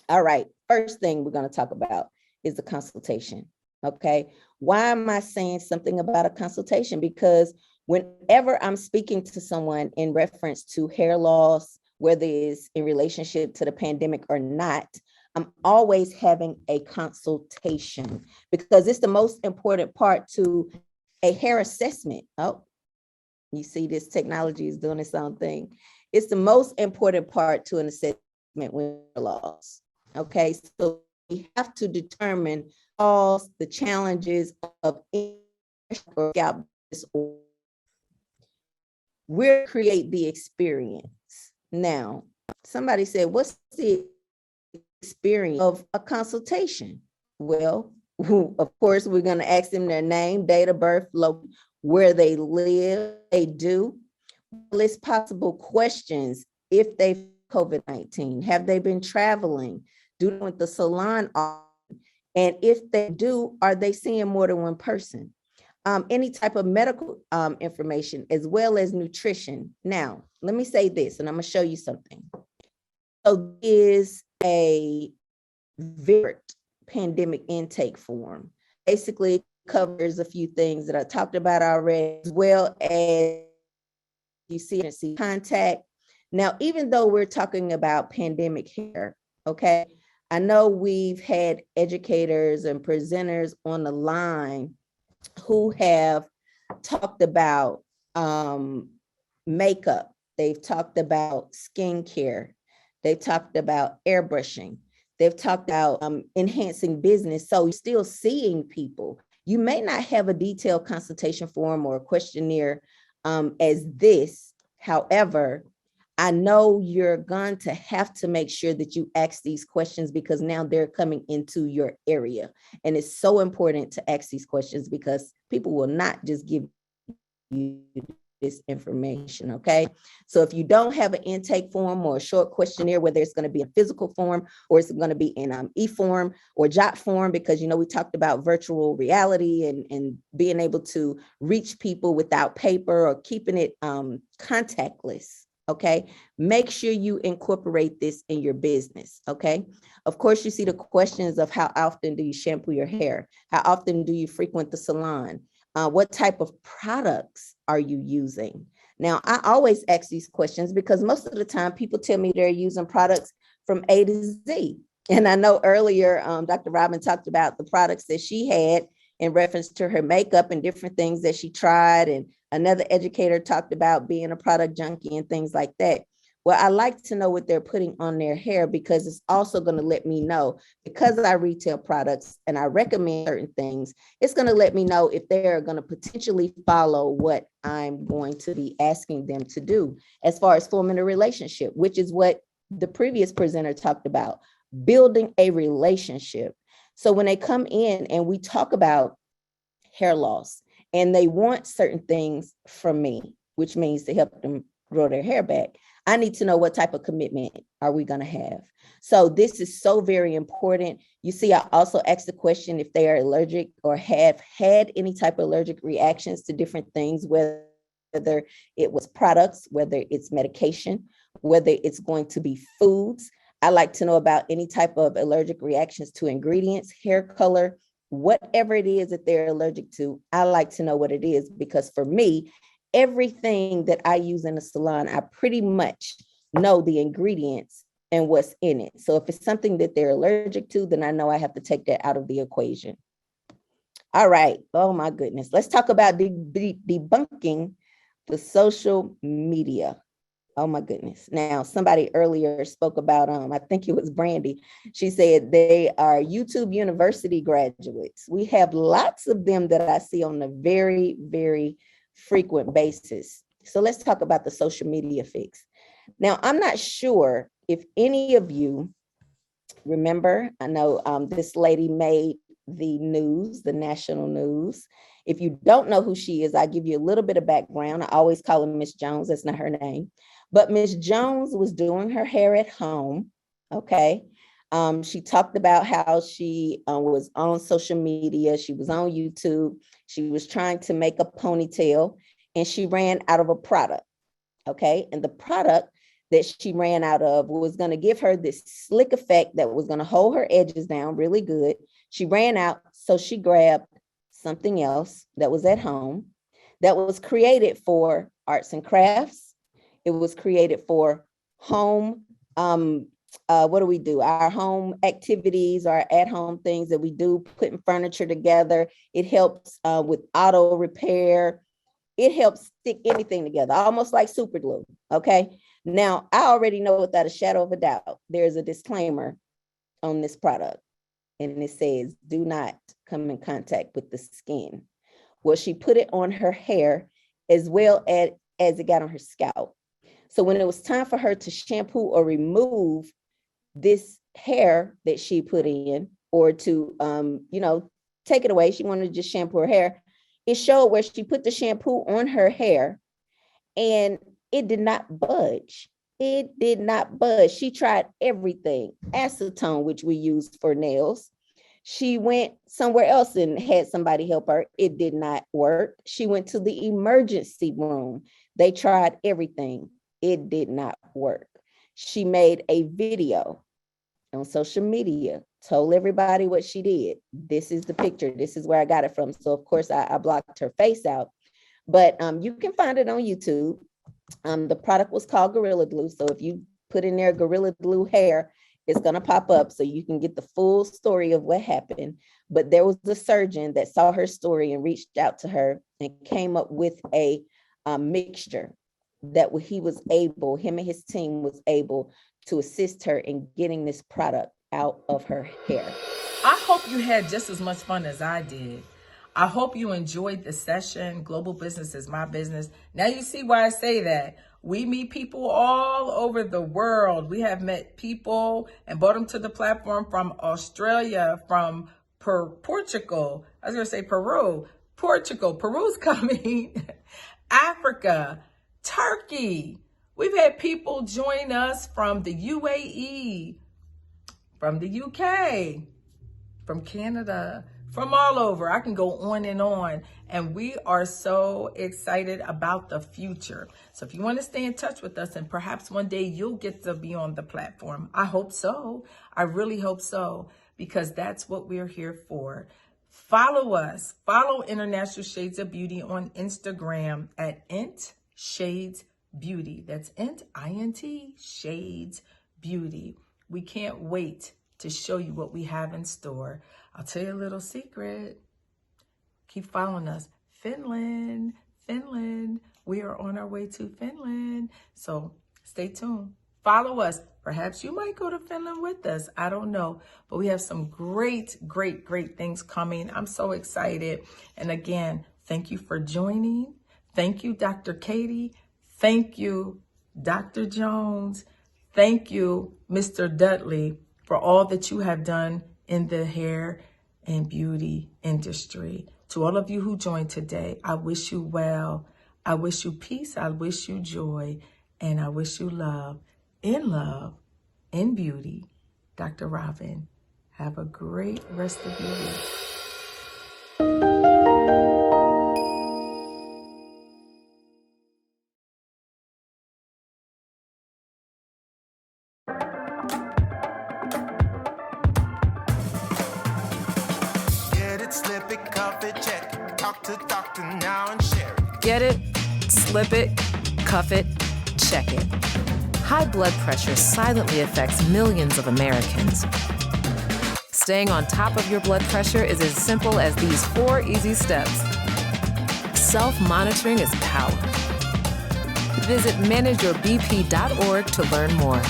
All right, first thing we're going to talk about is the consultation, okay? Why am I saying something about a consultation? Because whenever I'm speaking to someone in reference to hair loss, whether it's in relationship to the pandemic or not, I'm always having a consultation because it's the most important part to a hair assessment. Oh, you see this technology is doing its own thing. It's the most important part to an assessment with hair loss. Okay, so we have to determine all the challenges of scalp disorder. We'll create the experience. Now, somebody said, what's the experience of a consultation? Well, of course, we're going to ask them their name, date of birth, where they live, they do. List possible questions if they COVID-19. Have they been traveling? Do they with the salon? And if they do, are they seeing more than one person? Any type of medical information as well as nutrition. Now, let me say this, and I'm going to show you something. So is a VAERT pandemic intake form. Basically covers a few things that I talked about already, as well as you see contact. Now, even though we're talking about pandemic hair, okay, I know we've had educators and presenters on the line who have talked about makeup. They've talked about skincare. They've talked about airbrushing. They've talked about enhancing business. So you're still seeing people. You may not have a detailed consultation form or a questionnaire as this. However, I know you're going to have to make sure that you ask these questions because now they're coming into your area. And it's so important to ask these questions because people will not just give you this information, okay? So if you don't have an intake form or a short questionnaire, whether it's going to be a physical form or it's going to be in e-form or jot form, because, you know, we talked about virtual reality and being able to reach people without paper or keeping it contactless, okay? Make sure you incorporate this in your business, okay? Of course, you see the questions of how often do you shampoo your hair? How often do you frequent the salon? What type of products are you using? Now, I always ask these questions because most of the time people tell me they're using products from A to Z. And I know earlier, Dr. Robin talked about the products that she had in reference to her makeup and different things that she tried. And another educator talked about being a product junkie and things like that. Well, I like to know what they're putting on their hair because it's also going to let me know, because I retail products and I recommend certain things, it's going to let me know if they're going to potentially follow what I'm going to be asking them to do as far as forming a relationship, which is what the previous presenter talked about, building a relationship. So when they come in and we talk about hair loss and they want certain things from me, which means to help them grow their hair back, I need to know what type of commitment are we going to have. So this is so very important. You see, I also asked the question if they are allergic or have had any type of allergic reactions to different things, whether it was products, whether it's medication, whether it's going to be foods. I like to know about any type of allergic reactions to ingredients, hair color, whatever it is that they're allergic to. I like to know what it is, because for me, everything that I use in the salon, I pretty much know the ingredients and what's in it. So if it's something that they're allergic to, then I know I have to take that out of the equation. All right. Oh my goodness. Let's talk about debunking the social media. Oh my goodness. Now, somebody earlier spoke about, I think it was Brandy. She said they are YouTube University graduates. We have lots of them that I see on a very, very frequent basis. So let's talk about the social media fix. Now, I'm not sure if any of you remember, I know this lady made the news, the national news. If you don't know who she is, I'll give you a little bit of background. I always call her Miss Jones. That's not her name. But Miss Jones was doing her hair at home, okay? She talked about how she was on social media. She was on YouTube. She was trying to make a ponytail, and she ran out of a product, okay? And the product that she ran out of was going to give her this slick effect that was going to hold her edges down really good. She ran out, so she grabbed something else that was at home that was created for arts and crafts. It was created for home, what do we do? Our home activities, our at-home things that we do, putting furniture together. It helps with auto repair. It helps stick anything together, almost like super glue, okay? Now, I already know without a shadow of a doubt, there's a disclaimer on this product, and it says, do not come in contact with the skin. Well, she put it on her hair as well as it got on her scalp. So when it was time for her to shampoo or remove this hair that she put in, or to, take it away, she wanted to just shampoo her hair. It showed where she put the shampoo on her hair and it did not budge. It did not budge. She tried everything. Acetone, which we use for nails. She went somewhere else and had somebody help her. It did not work. She went to the emergency room. They tried everything. It did not work. She made a video on social media, told everybody what she did. This is the picture. This is where I got it from. So of course I blocked her face out, but you can find it on YouTube. The product was called Gorilla Glue. So if you put in there Gorilla Glue hair, it's going to pop up so you can get the full story of what happened. But there was a surgeon that saw her story and reached out to her and came up with a mixture that him and his team was able to assist her in getting this product out of her hair. I hope you had just as much fun as I did. I hope you enjoyed the session. Global business is my business. Now you see why I say that. We meet people all over the world. We have met people and brought them to the platform from Australia, from Portugal. I was going to say Peru. Portugal. Peru's coming. Africa. Turkey. We've had people join us from the UAE, from the UK, from Canada, from all over. I can go on. And we are so excited about the future. So if you want to stay in touch with us, and perhaps one day you'll get to be on the platform. I hope so. I really hope so, because that's what we're here for. Follow us. Follow International Shades of Beauty on Instagram at Int Shades Beauty. That's Int, I-N-T, Shades Beauty. We can't wait to show you what we have in store. I'll tell you a little secret. Keep following us. Finland. We are on our way to Finland. So stay tuned. Follow us. Perhaps you might go to Finland with us. I don't know. But we have some great things coming. I'm so excited. And again, thank you for joining. Thank you, Dr. Katie. Thank you, Dr. Jones. Thank you, Mr. Dudley, for all that you have done in the hair and beauty industry. To all of you who joined today, I wish you well. I wish you peace. I wish you joy. And I wish you love, in beauty. Dr. Robin, have a great rest of your week. coffee check. Talk to doctor now and share it. Get it? Slip it, cuff it, check it. High blood pressure silently affects millions of Americans. Staying on top of your blood pressure is as simple as these 4 easy steps. Self-monitoring is power. Visit manageyourbp.org to learn more.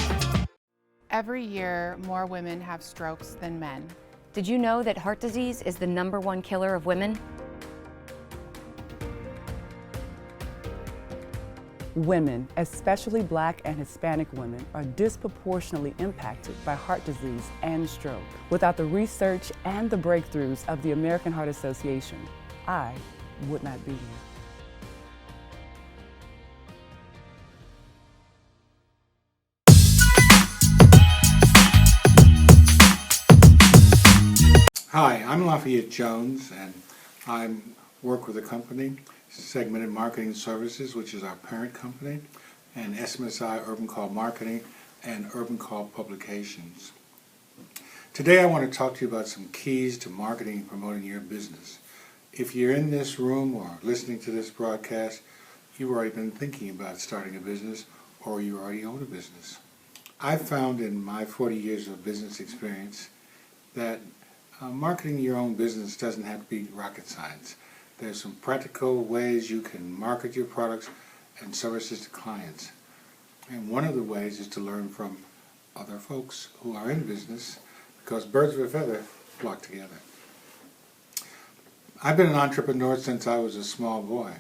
Every year, more women have strokes than men. Did you know that heart disease is the #1 killer of women? Women, especially Black and Hispanic women, are disproportionately impacted by heart disease and stroke. Without the research and the breakthroughs of the American Heart Association, I would not be here. Hi, I'm Lafayette Jones, and I work with a company, Segmented Marketing Services, which is our parent company, and SMSI Urban Call Marketing and Urban Call Publications. Today I want to talk to you about some keys to marketing and promoting your business. If you're in this room or listening to this broadcast, you've already been thinking about starting a business or you already own a business. I've found in my 40 years of business experience that marketing your own business doesn't have to be rocket science. There's some practical ways you can market your products and services to clients. And one of the ways is to learn from other folks who are in business, because birds of a feather flock together. I've been an entrepreneur since I was a small boy.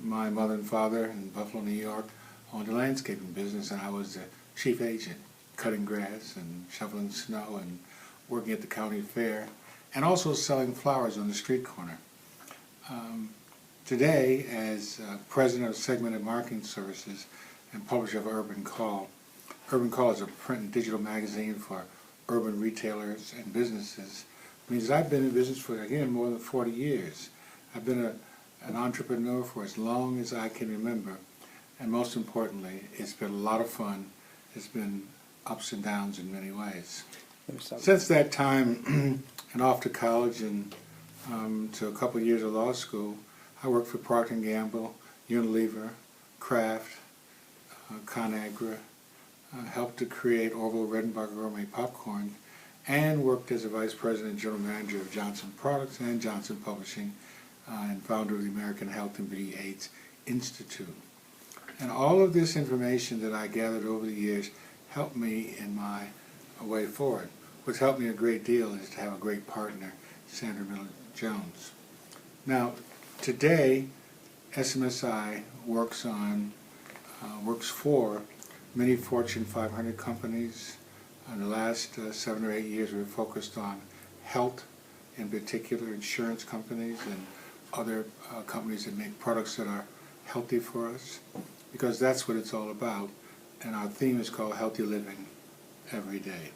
My mother and father in Buffalo, New York owned a landscaping business, and I was the chief agent, cutting grass and shoveling snow and working at the county fair, and also selling flowers on the street corner. Today, as president of Segmented Marketing Services and publisher of Urban Call is a print and digital magazine for urban retailers and businesses. It means I've been in business for, again, more than 40 years. I've been an entrepreneur for as long as I can remember, and most importantly, it's been a lot of fun. It's been ups and downs in many ways. Since that time, and off to college and to a couple of years of law school, I worked for Procter & Gamble, Unilever, Kraft, ConAgra, helped to create Orville Redenbacher Gourmet Popcorn, and worked as a vice president and general manager of Johnson Products and Johnson Publishing, and founder of the American Health and Beauty AIDS Institute. And all of this information that I gathered over the years helped me in my way forward. What's helped me a great deal is to have a great partner, Sandra Miller-Jones. Now, today, SMSI works for many Fortune 500 companies. In the last 7 or 8 years, we've focused on health, in particular insurance companies and other companies that make products that are healthy for us, because that's what it's all about. And our theme is called Healthy Living Every Day.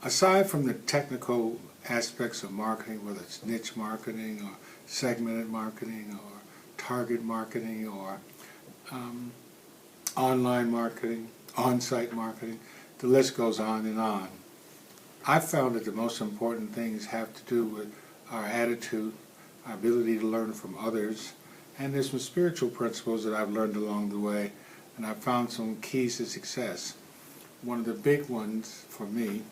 Aside from the technical aspects of marketing, whether it's niche marketing or segmented marketing or target marketing or online marketing, on-site marketing, the list goes on and on. I've found that the most important things have to do with our attitude, our ability to learn from others, and there's some spiritual principles that I've learned along the way, and I've found some keys to success. One of the big ones for me,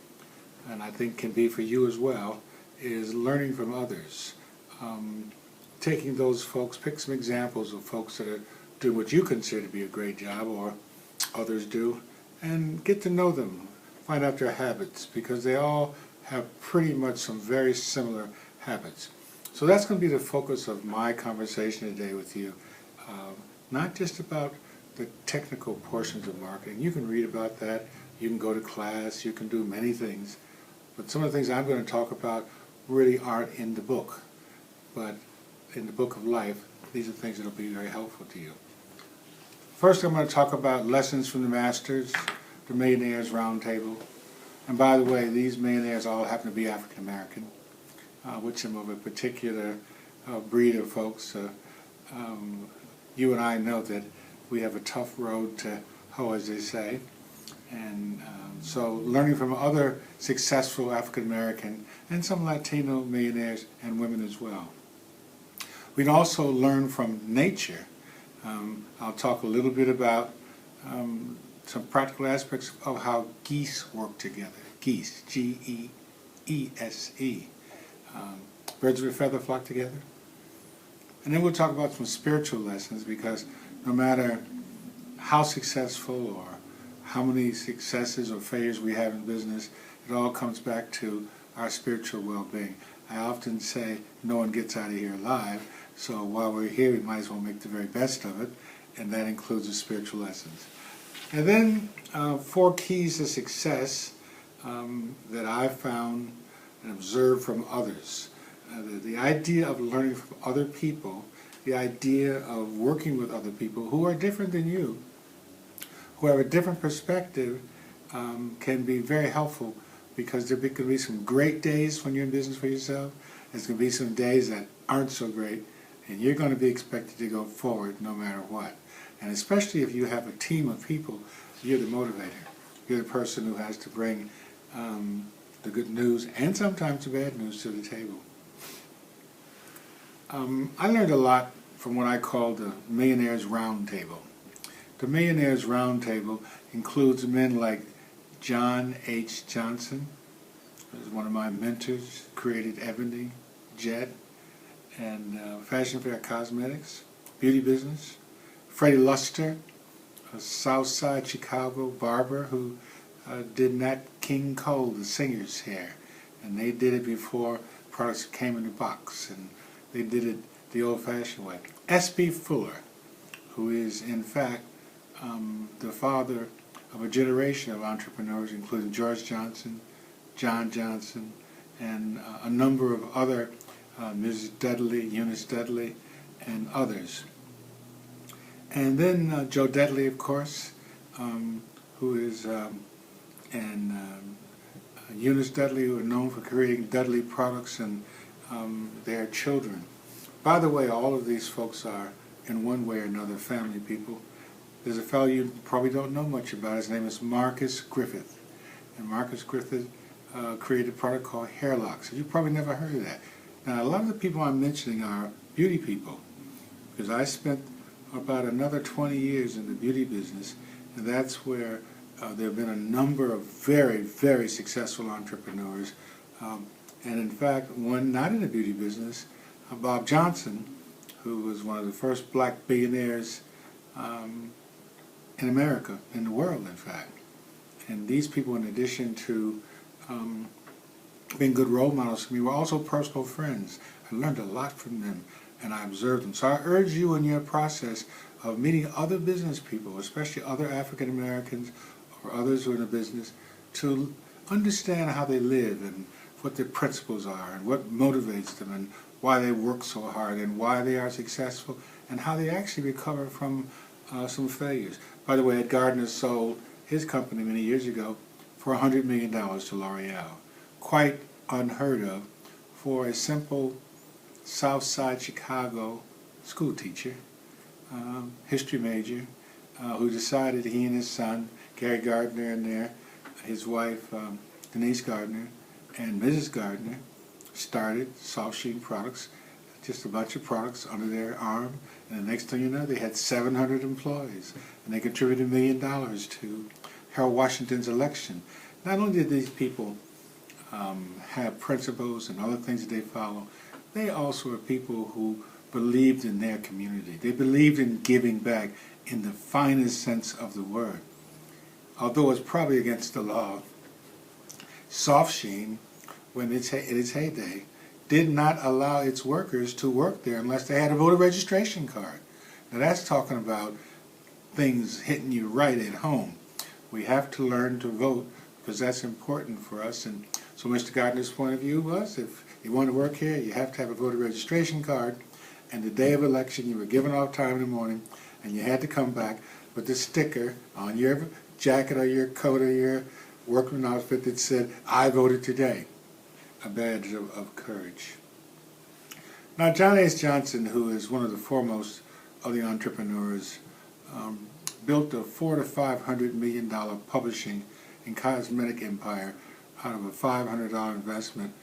and I think can be for you as well, is learning from others. Taking those folks, pick some examples of folks that are doing what you consider to be a great job or others do, and get to know them, find out their habits, because they all have pretty much some very similar habits. So that's going to be the focus of my conversation today with you, not just about the technical portions of marketing. You can read about that, you can go to class, you can do many things, but some of the things I'm going to talk about really aren't in the book, but in the book of life, these are things that will be very helpful to you. First, I'm going to talk about lessons from the masters, the Millionaires Roundtable. And by the way, these millionaires all happen to be African American, which I'm of a particular breed of folks. You and I know that we have a tough road to hoe, as they say. And so learning from other successful African American and some Latino millionaires and women as well. We can also learn from nature. I'll talk a little bit about some practical aspects of how geese work together. Geese, G-E-E-S-E. Birds of a feather flock together. And then we'll talk about some spiritual lessons, because no matter how successful or how many successes or failures we have in business, it all comes back to our spiritual well-being. I often say no one gets out of here alive, so while we're here we might as well make the very best of it, and that includes the spiritual lessons. And then 4 keys to success that I've found and observed from others. The idea of learning from other people, the idea of working with other people who are different than you, who have a different perspective, can be very helpful, because there can be some great days when you're in business for yourself. There's going to be some days that aren't so great, and you're going to be expected to go forward no matter what. And especially if you have a team of people, you're the motivator. You're the person who has to bring the good news and sometimes the bad news to the table. I learned a lot from what I call the Millionaires Roundtable. The Millionaires Roundtable includes men like John H. Johnson, who was one of my mentors, created Ebony, Jet, and Fashion Fair Cosmetics, beauty business. Freddie Luster, a Southside Chicago barber who did Nat King Cole, the singer's hair. And they did it before products came in a box, and they did it the old-fashioned way. S.B. Fuller, who is in fact the father of a generation of entrepreneurs, including George Johnson, John Johnson, and a number of other, Mrs. Dudley, Eunice Dudley, and others. And then Joe Dudley, of course, who is, and Eunice Dudley, who are known for creating Dudley products and their children. By the way, all of these folks are, in one way or another, family people. There's a fellow you probably don't know much about. His name is Marcus Griffith. And Marcus Griffith created a product called Hair Locks. You've probably never heard of that. Now, a lot of the people I'm mentioning are beauty people, because I spent about another 20 years in the beauty business, and that's where there have been a number of very, very successful entrepreneurs. And in fact, one not in the beauty business, Bob Johnson, who was one of the first black billionaires in America, in the world, in fact. And these people, in addition to being good role models for me, were also personal friends. I learned a lot from them, and I observed them. So I urge you in your process of meeting other business people, especially other African Americans or others who are in the business, to understand how they live and what their principles are and what motivates them and why they work so hard and why they are successful and how they actually recover from some failures. By the way, Ed Gardner sold his company many years ago for $100 million to L'Oreal. Quite unheard of for a simple South Side Chicago school teacher, history major, who decided he and his son, Gary Gardner, and his wife, Denise Gardner, and Mrs. Gardner, started Soft Sheen Products, just a bunch of products under their arm, and the next thing you know, they had 700 employees, and they contributed $1 million to Harold Washington's election. Not only did these people have principles and other things that they follow, they also are people who believed in their community. They believed in giving back in the finest sense of the word. Although it's probably against the law, Soft Sheen, when in its heyday, did not allow its workers to work there unless they had a voter registration card. Now that's talking about things hitting you right at home. We have to learn to vote because that's important for us. And so Mr. Gardner's point of view was, if you want to work here, you have to have a voter registration card. And the day of election, you were given off time in the morning, and you had to come back with the sticker on your jacket or your coat or your workman outfit that said, "I voted today," a badge of courage. Now, John H. Johnson, who is one of the foremost of the entrepreneurs, built a $400 to $500 million publishing and cosmetic empire out of a $500 investment,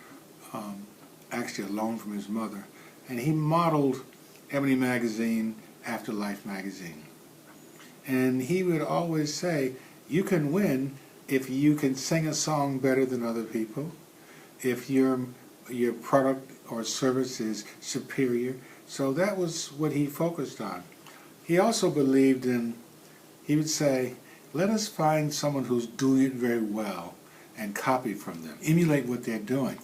actually a loan from his mother. And he modeled Ebony magazine after Life magazine. And he would always say, you can win if you can sing a song better than other people, if your product or service is superior. So that was what he focused on. He also believed in, he would say, let us find someone who's doing it very well and copy from them, emulate what they're doing.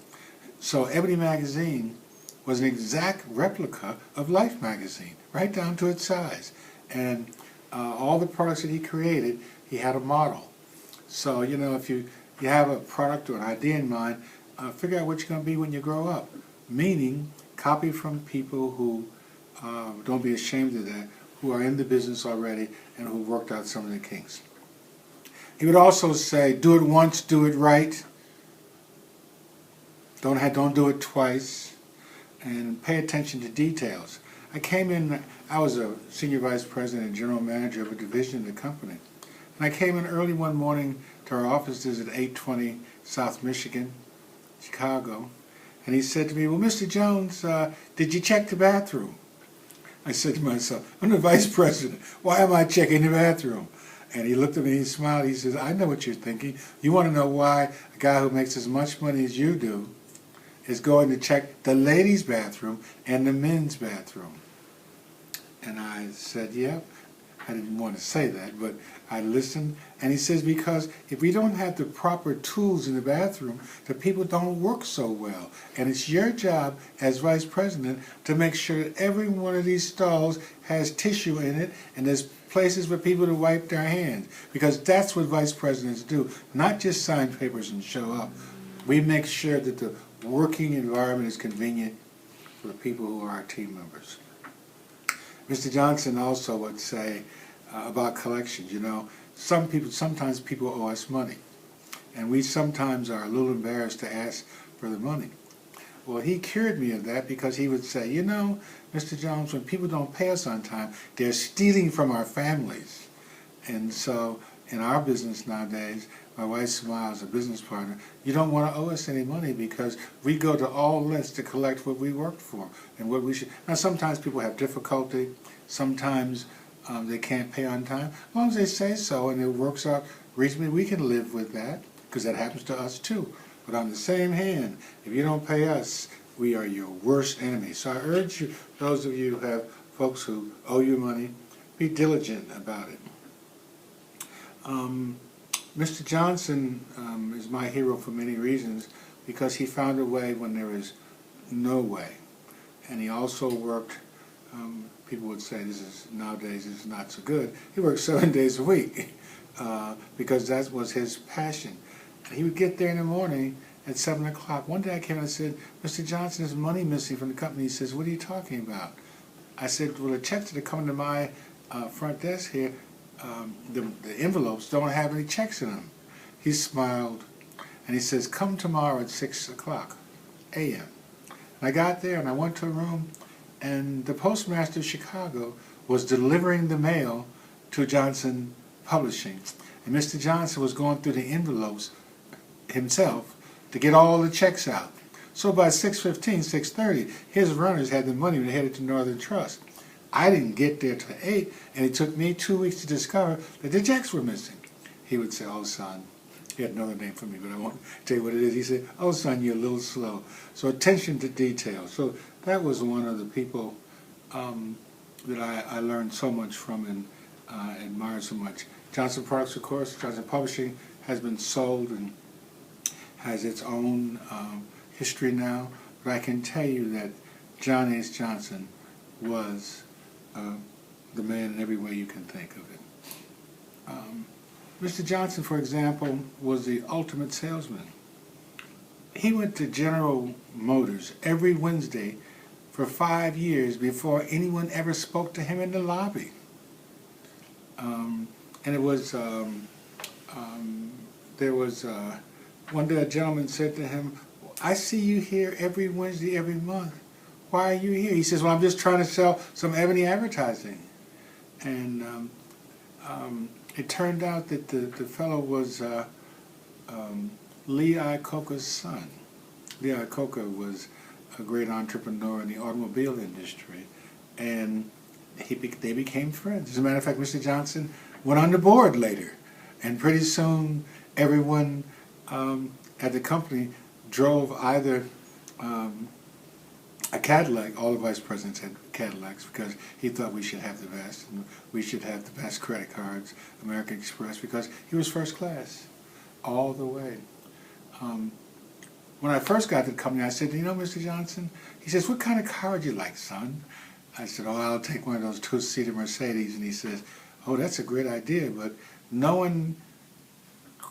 So Ebony magazine was an exact replica of Life magazine, right down to its size. And all the products that he created, he had a model. So, you know, if you have a product or an idea in mind, figure out what you're going to be when you grow up. Meaning, copy from people who, don't be ashamed of that, who are in the business already and who worked out some of the kinks. He would also say, do it once, do it right. Don't do it twice. And pay attention to details. I came in, I was a senior vice president and general manager of a division of the company. And I came in early one morning to our offices at 820 South Michigan, Chicago. And he said to me, well, Mr. Jones, did you check the bathroom? I said to myself, I'm the vice president. Why am I checking the bathroom? And he looked at me and he smiled. He says, I know what you're thinking. You want to know why a guy who makes as much money as you do is going to check the ladies' bathroom and the men's bathroom. And I said, yeah. I didn't want to say that, but I listened. And he says, because if we don't have the proper tools in the bathroom, the people don't work so well. And it's your job as vice president to make sure that every one of these stalls has tissue in it and there's places for people to wipe their hands. Because that's what vice presidents do, not just sign papers and show up. We make sure that the working environment is convenient for the people who are our team members. Mr. Johnson also would say about collections, you know, sometimes people owe us money, and we sometimes are a little embarrassed to ask for the money. Well, he cured me of that because he would say, you know, Mr. Jones, when people don't pay us on time, they're stealing from our families. And so in our business nowadays, my wife smiles, a business partner, you don't want to owe us any money because we go to all lengths to collect what we worked for and what we should. Now, sometimes people have difficulty. Sometimes they can't pay on time. As long as they say so and it works out reasonably, we can live with that because that happens to us too. But on the same hand, if you don't pay us, we are your worst enemy. So I urge you, those of you who have folks who owe you money, be diligent about it. Mr. Johnson is my hero for many reasons because he found a way when there was no way. And he also worked, people would say nowadays this is not so good, he worked 7 days a week because that was his passion. And he would get there in the morning at 7 o'clock. One day I came and I said, Mr. Johnson, there's money missing from the company. He says, what are you talking about? I said, well, the checks that are coming to my front desk here, the envelopes don't have any checks in them. He smiled and he says, come tomorrow at 6 o'clock a.m. And I got there and I went to a room and the postmaster of Chicago was delivering the mail to Johnson Publishing. And Mr. Johnson was going through the envelopes himself to get all the checks out. So by 6:15, 6:30, his runners had the money and headed to Northern Trust. I didn't get there till 8, and it took me 2 weeks to discover that the checks were missing. He would say, oh, son, he had another name for me, but I won't tell you what it is. He said, oh, son, you're a little slow. So attention to detail. So that was one of the people that I learned so much from and admired so much. Johnson Products, of course, Johnson Publishing has been sold and has its own history now. But I can tell you that John H. Johnson was the man in every way you can think of it. Mr. Johnson, for example, was the ultimate salesman. He went to General Motors every Wednesday for 5 years before anyone ever spoke to him in the lobby. And it was, there was, one day a gentleman said to him, I see you here every Wednesday, every month. Why are you here? He says, well, I'm just trying to sell some Ebony advertising. And it turned out that the fellow was Lee Iacocca's son. Lee Iacocca was a great entrepreneur in the automobile industry, and they became friends. As a matter of fact, Mr. Johnson went on the board later, and pretty soon everyone at the company drove either a Cadillac. All the vice presidents had Cadillacs because he thought we should have the best, and we should have the best credit cards, American Express, because he was first class all the way. When I first got to the company, I said, you know, Mr. Johnson, he says, what kind of car would you like, son? I said, oh, I'll take one of those two-seater Mercedes. And he says, oh, that's a great idea, but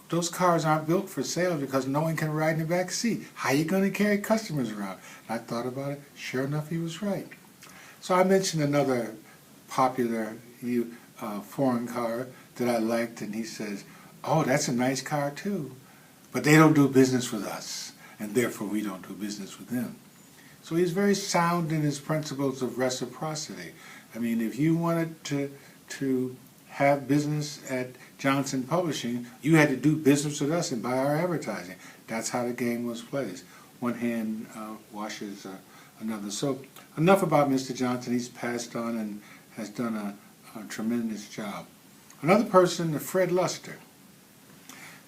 those cars aren't built for sale because no one can ride in the back seat. How are you going to carry customers around? And I thought about it. Sure enough, he was right. So I mentioned another popular foreign car that I liked, and he says, oh, that's a nice car too, but they don't do business with us, and therefore we don't do business with them. So he's very sound in his principles of reciprocity. I mean, if you wanted to have business at Johnson Publishing, you had to do business with us and buy our advertising. That's how the game was played. One hand washes another. So enough about Mr. Johnson. He's passed on and has done a tremendous job. Another person, Fred Luster.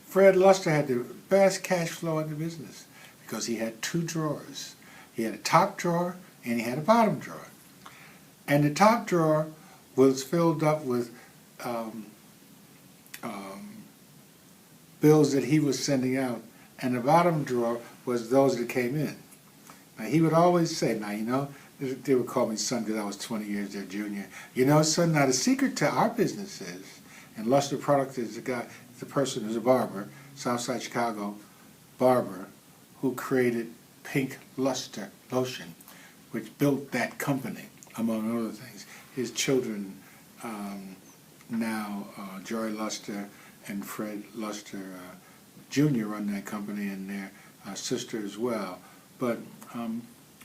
Fred Luster had the best cash flow in the business because he had two drawers. He had a top drawer and he had a bottom drawer. And the top drawer was filled up with bills that he was sending out, and the bottom drawer was those that came in. Now he would always say, now you know, they would call me son because I was 20 years their junior. You know, son, now the secret to our business is, and Luster Products is the person who's a barber, Southside Chicago barber, who created Pink Luster lotion, which built that company, among other things. His children now, Joy Luster and Fred Luster Jr. run that company, and their sister as well. But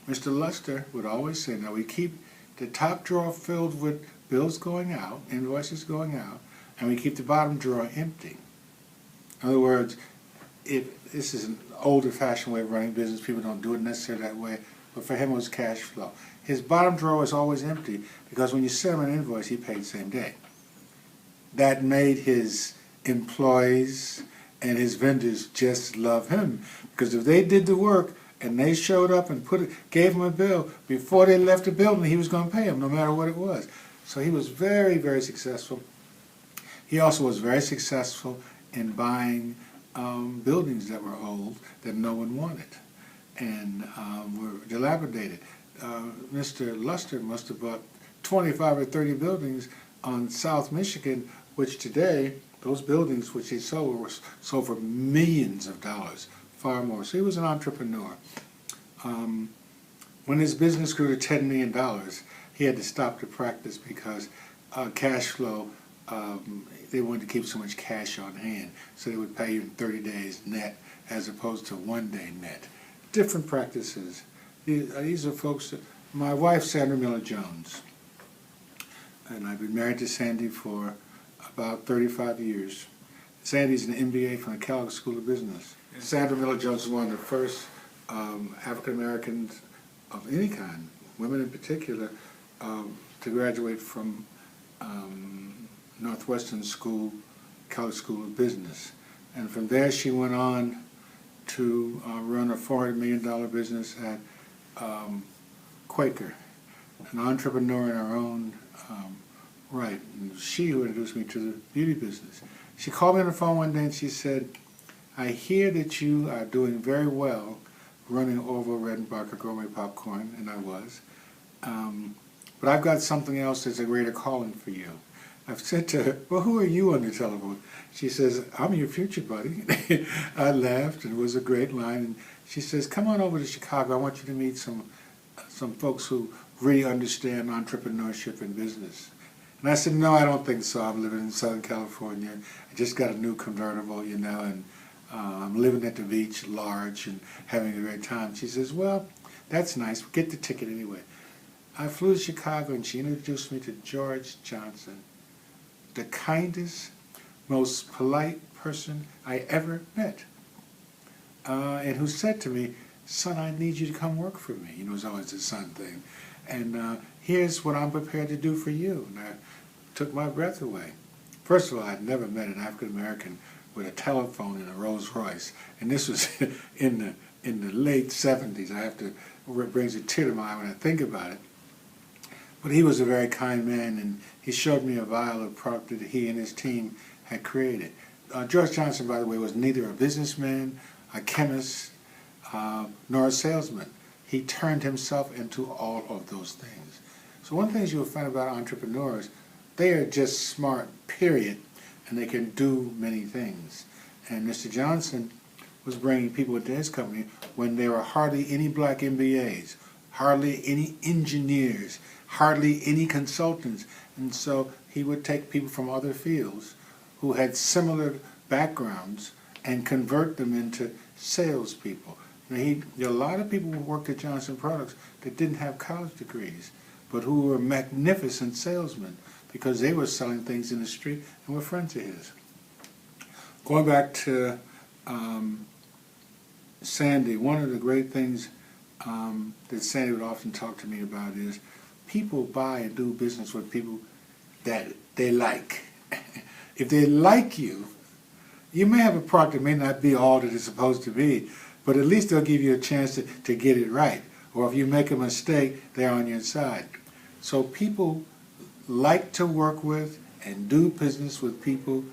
Mr. Luster would always say, now we keep the top drawer filled with bills going out, invoices going out, and we keep the bottom drawer empty. In other words, this is an older-fashioned way of running business. People don't do it necessarily that way, but for him it was cash flow. His bottom drawer was always empty because when you sent him an invoice, he paid the same day. That made his employees and his vendors just love him, because if they did the work and they showed up and gave him a bill before they left the building, he was going to pay them no matter what it was. So he was very, very successful. He also was very successful in buying buildings that were old that no one wanted and were dilapidated. Mr. Luster must have bought 25 or 30 buildings on South Michigan, which today, those buildings which he sold were sold for millions of dollars, far more. So he was an entrepreneur. When his business grew to $10 million, he had to stop the practice because cash flow, they wanted to keep so much cash on hand, so they would pay you in 30 days net as opposed to 1 day net. Different practices. These are folks that, my wife, Sandra Miller Jones, and I've been married to Sandy for about 35 years. Sandy's an MBA from the Kellogg School of Business. Sandra Miller Jones is one of the first African Americans of any kind, women in particular, to graduate from Northwestern School, Kellogg School of Business. And from there she went on to run a $400 million business at Quaker, an entrepreneur in her own right. And she who introduced me to the beauty business. She called me on the phone one day and she said, I hear that you are doing very well running Orville Redenbacher Gourmet Popcorn, and I was. But I've got something else that's a greater calling for you. I've said to her, well, who are you on the telephone? She says, I'm your future buddy. I laughed, and it was a great line. And she says, come on over to Chicago. I want you to meet some folks who really understand entrepreneurship and business. And I said, no, I don't think so. I'm living in Southern California. I just got a new convertible, you know, and I'm living at the beach large and having a great time. She says, well, that's nice. Get the ticket anyway. I flew to Chicago, and she introduced me to George Johnson. the kindest, most polite person I ever met. And who said to me, son, I need you to come work for me. You know, it's always the son thing. And here's what I'm prepared to do for you. And I took my breath away. First of all, I'd never met an African American with a telephone and a Rolls Royce. And this was in the late 70s. It brings a tear to my eye when I think about it. But he was a very kind man, and he showed me a vial of product that he and his team had created. George Johnson, by the way, was neither a businessman, a chemist, nor a salesman. He turned himself into all of those things. So one thing you'll find about entrepreneurs, they are just smart, period, and they can do many things. And Mr. Johnson was bringing people into his company when there were hardly any black MBAs, hardly any engineers, hardly any consultants. And so he would take people from other fields who had similar backgrounds and convert them into salespeople. Now there are a lot of people who worked at Johnson Products that didn't have college degrees, but who were magnificent salesmen because they were selling things in the street and were friends of his. Going back to Sandy, one of the great things that Sandy would often talk to me about is people buy and do business with people that they like. If they like you, you may have a product that may not be all that it's supposed to be, but at least they'll give you a chance to get it right. Or if you make a mistake, they're on your side. So people like to work with and do business with people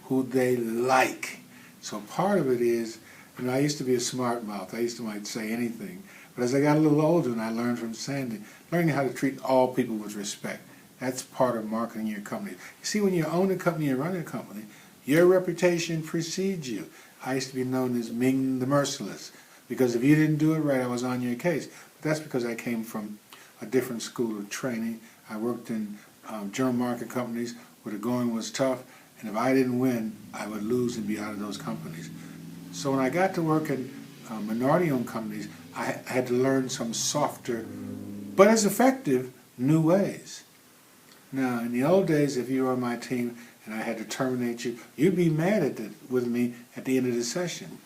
who they like. So part of it is, I used to be a smart mouth. I used to might say anything. But as I got a little older and I learned from Sandy, learning how to treat all people with respect. That's part of marketing your company. You see, when you own a company and run a company, your reputation precedes you. I used to be known as Ming the Merciless, because if you didn't do it right, I was on your case. But that's because I came from a different school of training. I worked in general market companies where the going was tough, and if I didn't win, I would lose and be out of those companies. So when I got to work in minority-owned companies, I had to learn some softer, but as effective, new ways. Now, in the old days, if you were on my team and I had to terminate you, you'd be mad with me at the end of the session.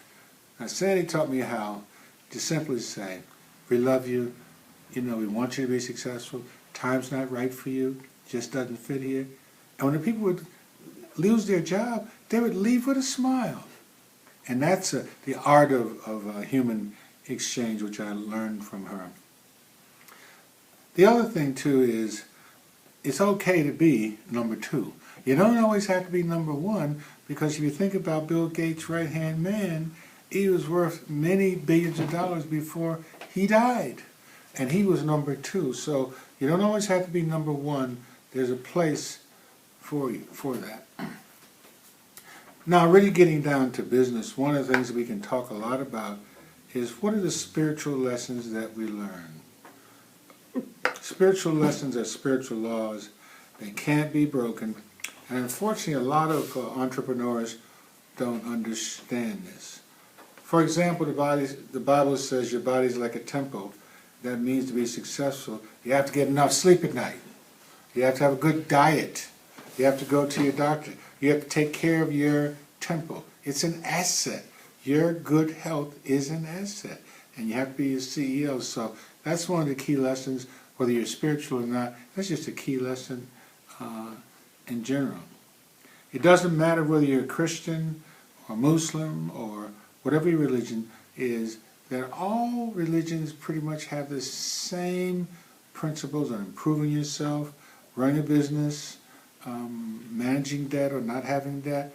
Now, Sandy taught me how to simply say, we love you, we want you to be successful, time's not right for you, just doesn't fit here. And when the people would lose their job, they would leave with a smile. And that's the art of human exchange, which I learned from her. The other thing, too, is it's okay to be number two. You don't always have to be number one, because if you think about Bill Gates' right-hand man, he was worth many billions of dollars before he died. And he was number two. So you don't always have to be number one. There's a place for you for that. Now, really getting down to business, one of the things that we can talk a lot about is what are the spiritual lessons that we learn? Spiritual lessons are spiritual laws. They can't be broken. And unfortunately, a lot of entrepreneurs don't understand this. For example, the Bible says your body's like a temple. That means to be successful, you have to get enough sleep at night. You have to have a good diet. You have to go to your doctor. You have to take care of your temple. It's an asset. Your good health is an asset. And you have to be a CEO. So that's one of the key lessons, whether you're spiritual or not. That's just a key lesson in general. It doesn't matter whether you're a Christian or Muslim or whatever your religion is, that all religions pretty much have the same principles on improving yourself, running a business, managing debt or not having debt.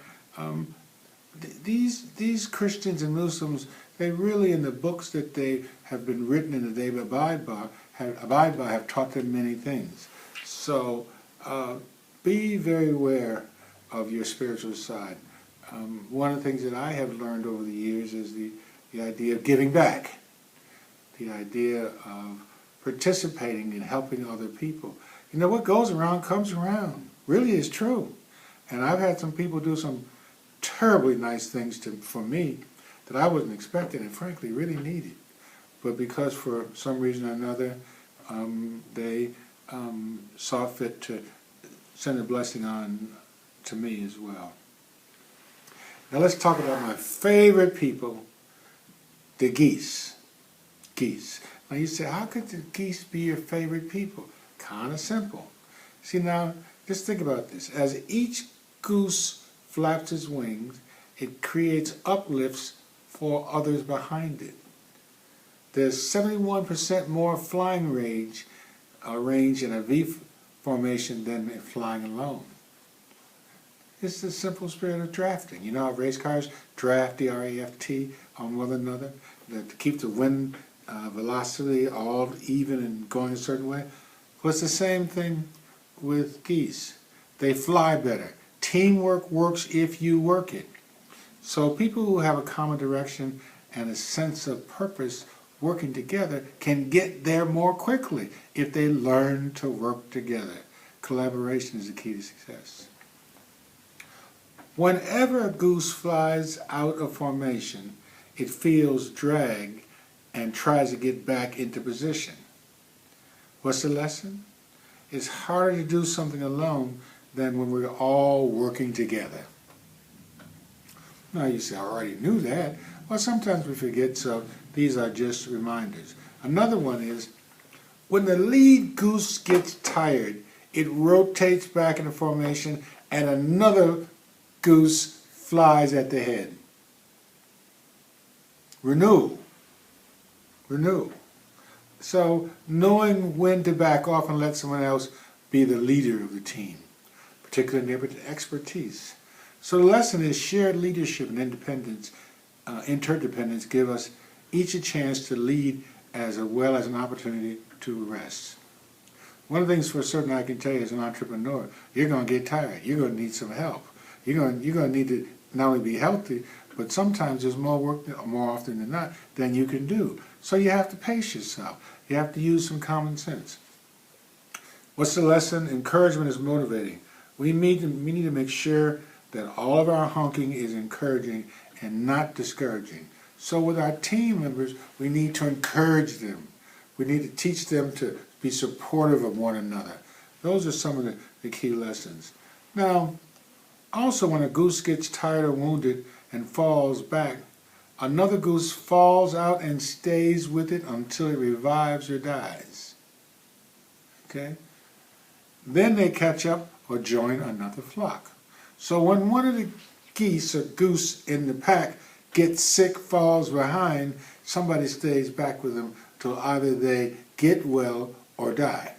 These Christians and Muslims, they really, in the books that they have been written and that they abide by, have taught them many things. So be very aware of your spiritual side. One of the things that I have learned over the years is the idea of giving back, the idea of participating and helping other people. What goes around comes around. Really is true. And I've had some people do some terribly nice things for me that I wasn't expecting and frankly really needed. But because for some reason or another they saw fit to send a blessing on to me as well. Now let's talk about my favorite people, the geese. Geese. Now you say, how could the geese be your favorite people? Kind of simple. See now, just think about this. As each goose flaps its wings, it creates uplifts for others behind it. There's 71% more flying range in a V formation than if flying alone. It's the simple spirit of drafting. You know how race cars draft, D-R-A-F-T, on one another to keep the wind velocity all even and going a certain way? Well, it's the same thing with geese. They fly better. Teamwork works if you work it. So people who have a common direction and a sense of purpose working together can get there more quickly if they learn to work together. Collaboration is the key to success. Whenever a goose flies out of formation, it feels drag and tries to get back into position. What's the lesson? It's harder to do something alone than when we're all working together. Now you say, I already knew that. Well, sometimes we forget, so these are just reminders. Another one is, when the lead goose gets tired, it rotates back into formation and another goose flies at the head. Renew. Renew. So knowing when to back off and let someone else be the leader of the team, particularly expertise. So the lesson is shared leadership and independence, interdependence give us each a chance to lead as well as an opportunity to rest. One of the things for certain I can tell you as an entrepreneur, you're going to get tired. You're going to need some help. You're going to need to not only be healthy, but sometimes there's more work, more often than not, than you can do. So you have to pace yourself. You have to use some common sense. What's the lesson? Encouragement is motivating. We need to make sure that all of our honking is encouraging and not discouraging. So with our team members, we need to encourage them. We need to teach them to be supportive of one another. Those are some of the key lessons. Now, also when a goose gets tired or wounded and falls back, another goose falls out and stays with it until it revives or dies. Okay? Then they catch up or join another flock. So when one of the geese or goose in the pack gets sick, falls behind, somebody stays back with them till either they get well or die.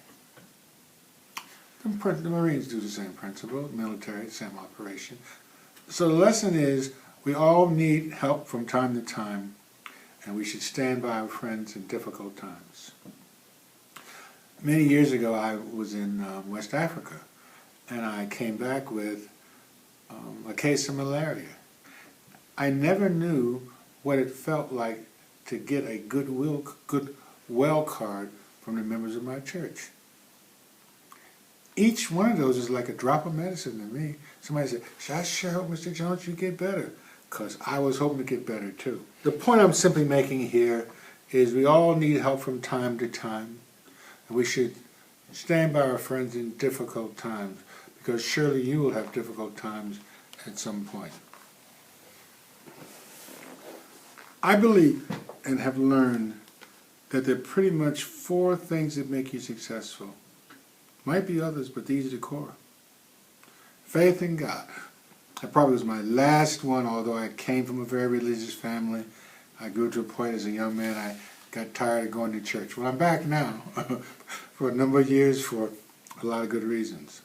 The Marines do the same principle, military, same operation. So the lesson is we all need help from time to time, and we should stand by our friends in difficult times. Many years ago I was in West Africa, and I came back with a case of malaria. I never knew what it felt like to get a goodwill card from the members of my church. Each one of those is like a drop of medicine to me. Somebody said, I sure hope, Mr. Jones, you get better, because I was hoping to get better too. The point I'm simply making here is we all need help from time to time, and we should stand by our friends in difficult times, because surely you will have difficult times at some point. I believe and have learned that there are pretty much 4 things that make you successful. Might be others, but these are the core. Faith in God. That probably was my last one, although I came from a very religious family. I grew to a point as a young man I got tired of going to church. Well, I'm back now for a number of years for a lot of good reasons.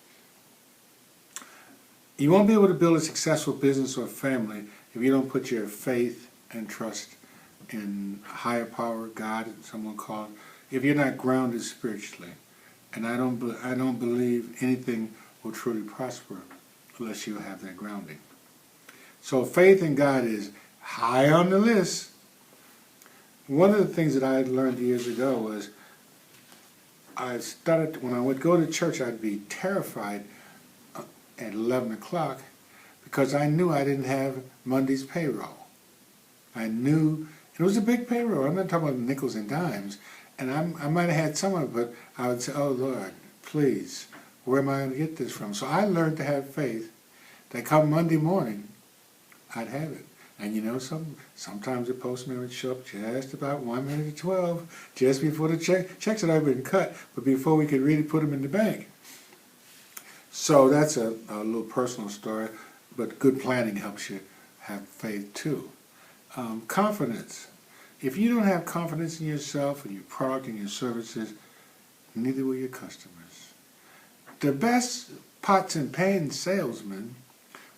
You won't be able to build a successful business or family if you don't put your faith and trust in a higher power, God, as someone called, if you're not grounded spiritually. And I don't believe anything will truly prosper unless you have that grounding. So faith in God is high on the list. One of the things that I had learned years ago was when I would go to church, I'd be terrified at 11 o'clock because I knew I didn't have Monday's payroll. I knew it was a big payroll. I'm not talking about nickels and dimes. And I might have had some of it, but I would say, oh, Lord, please, where am I going to get this from? So I learned to have faith that come Monday morning, I'd have it. And you know something? Sometimes the postman would show up just about 1 minute to 12, just before the checks had already been cut, but before we could really put them in the bank. So that's a little personal story, but good planning helps you have faith too. Confidence. If you don't have confidence in yourself and your product and your services, neither will your customers. The best pots and pans salesmen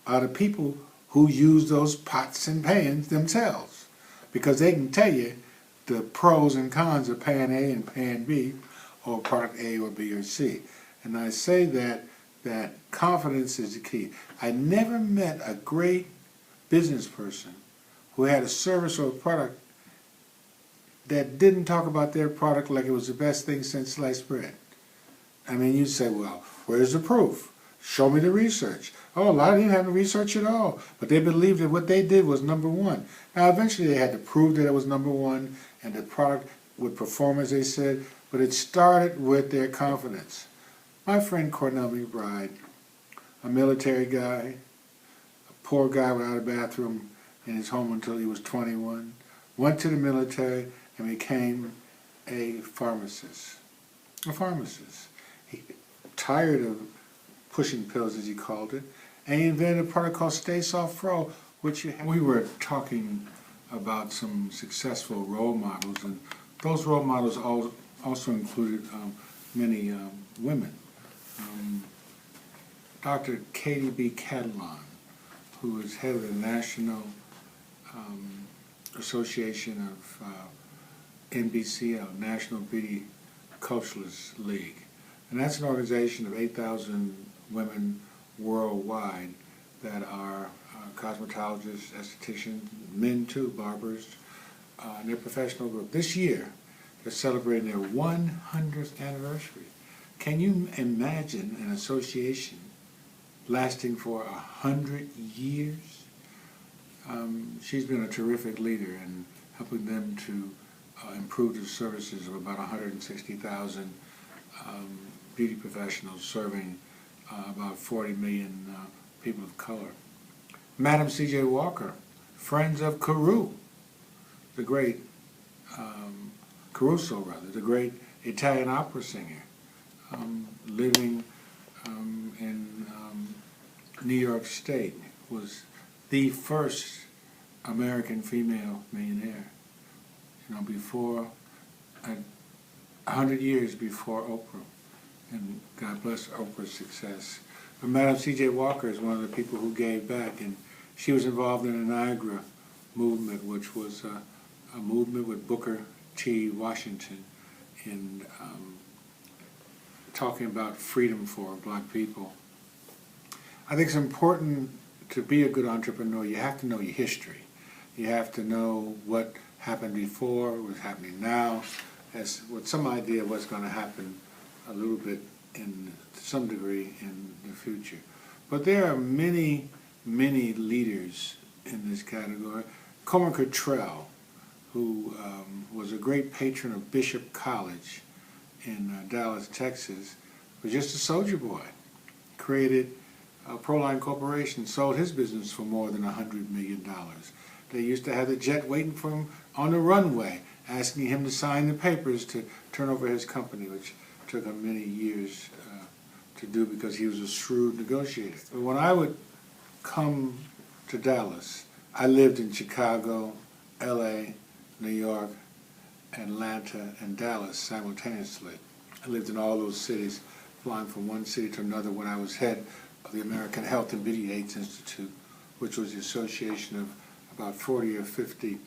are the people who use those pots and pans themselves, because they can tell you the pros and cons of pan A and pan B, or product A or B or C. And I say that confidence is the key. I never met a great business person who had a service or a product that didn't talk about their product like it was the best thing since sliced bread. I mean, you'd say, well, where's the proof? Show me the research. Oh, a lot of them didn't have the research at all, but they believed that what they did was number one. Now, eventually they had to prove that it was number one and the product would perform as they said, but it started with their confidence. My friend Cornell McBride, a military guy, a poor guy without a bathroom in his home until he was 21, went to the military and became a pharmacist. He tired of pushing pills, as he called it, and he invented a product called Stay Soft Pro, which we were talking about some successful role models, and those role models also included many women. Dr. Katie B. Catalon, who is head of the National Association of NBCL, National Beauty Culturalists League. And that's an organization of 8,000 women worldwide that are cosmetologists, estheticians, men too, barbers, and their professional group. This year, they're celebrating their 100th anniversary. Can you imagine an association lasting for 100 years? She's been a terrific leader in helping them to improve the services of about 160,000 beauty professionals serving about 40 million people of color. Madam C.J. Walker, Friends of Caruso, the great Caruso, the great Italian opera singer, living in New York State, was the first American female millionaire. You know, before 100 years before Oprah, and God bless Oprah's success. But Madam C.J. Walker is one of the people who gave back, and she was involved in the Niagara movement, which was a movement with Booker T. Washington in talking about freedom for black people. I think it's important to be a good entrepreneur. You have to know your history. You have to know what happened before, what's happening now, with some idea of what's going to happen a little bit to some degree in the future. But there are many, many leaders in this category. Comer Cottrell, who was a great patron of Bishop College in Dallas, Texas, was just a soldier boy. Created Proline Corporation, sold his business for more than $100 million. They used to have the jet waiting for him on the runway, asking him to sign the papers to turn over his company, which took him many years to do because he was a shrewd negotiator. But when I would come to Dallas, I lived in Chicago, LA, New York, Atlanta, and Dallas simultaneously. I lived in all those cities, flying from one city to another when I was head of the American Health and Beauty Aids Institute, which was the association of about 40 or 50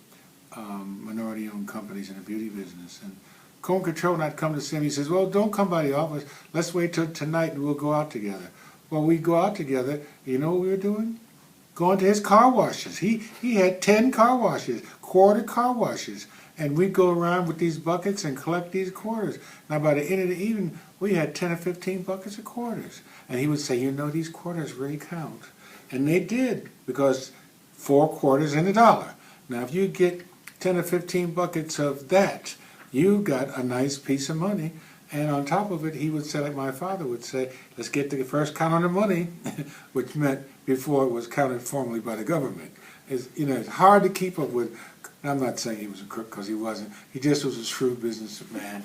minority-owned companies in the beauty business. And Comer Cottrell and I'd come to see him. He says, well, don't come by the office. Let's wait till tonight and we'll go out together. Well, we'd go out together. You know what we were doing? Going to his car washes. He had 10 car washes, quarter car washes. And we'd go around with these buckets and collect these quarters. Now, by the end of the evening, we had 10 or 15 buckets of quarters. And he would say, you know, these quarters really count. And they did, because 4 quarters and $1. Now, if you get 10 or 15 buckets of that, you got a nice piece of money. And on top of it, he would say, like my father would say, let's get the first count on the money, which meant before it was counted formally by the government. It's hard to keep up with. I'm not saying he was a crook, because he wasn't. He just was a shrewd businessman,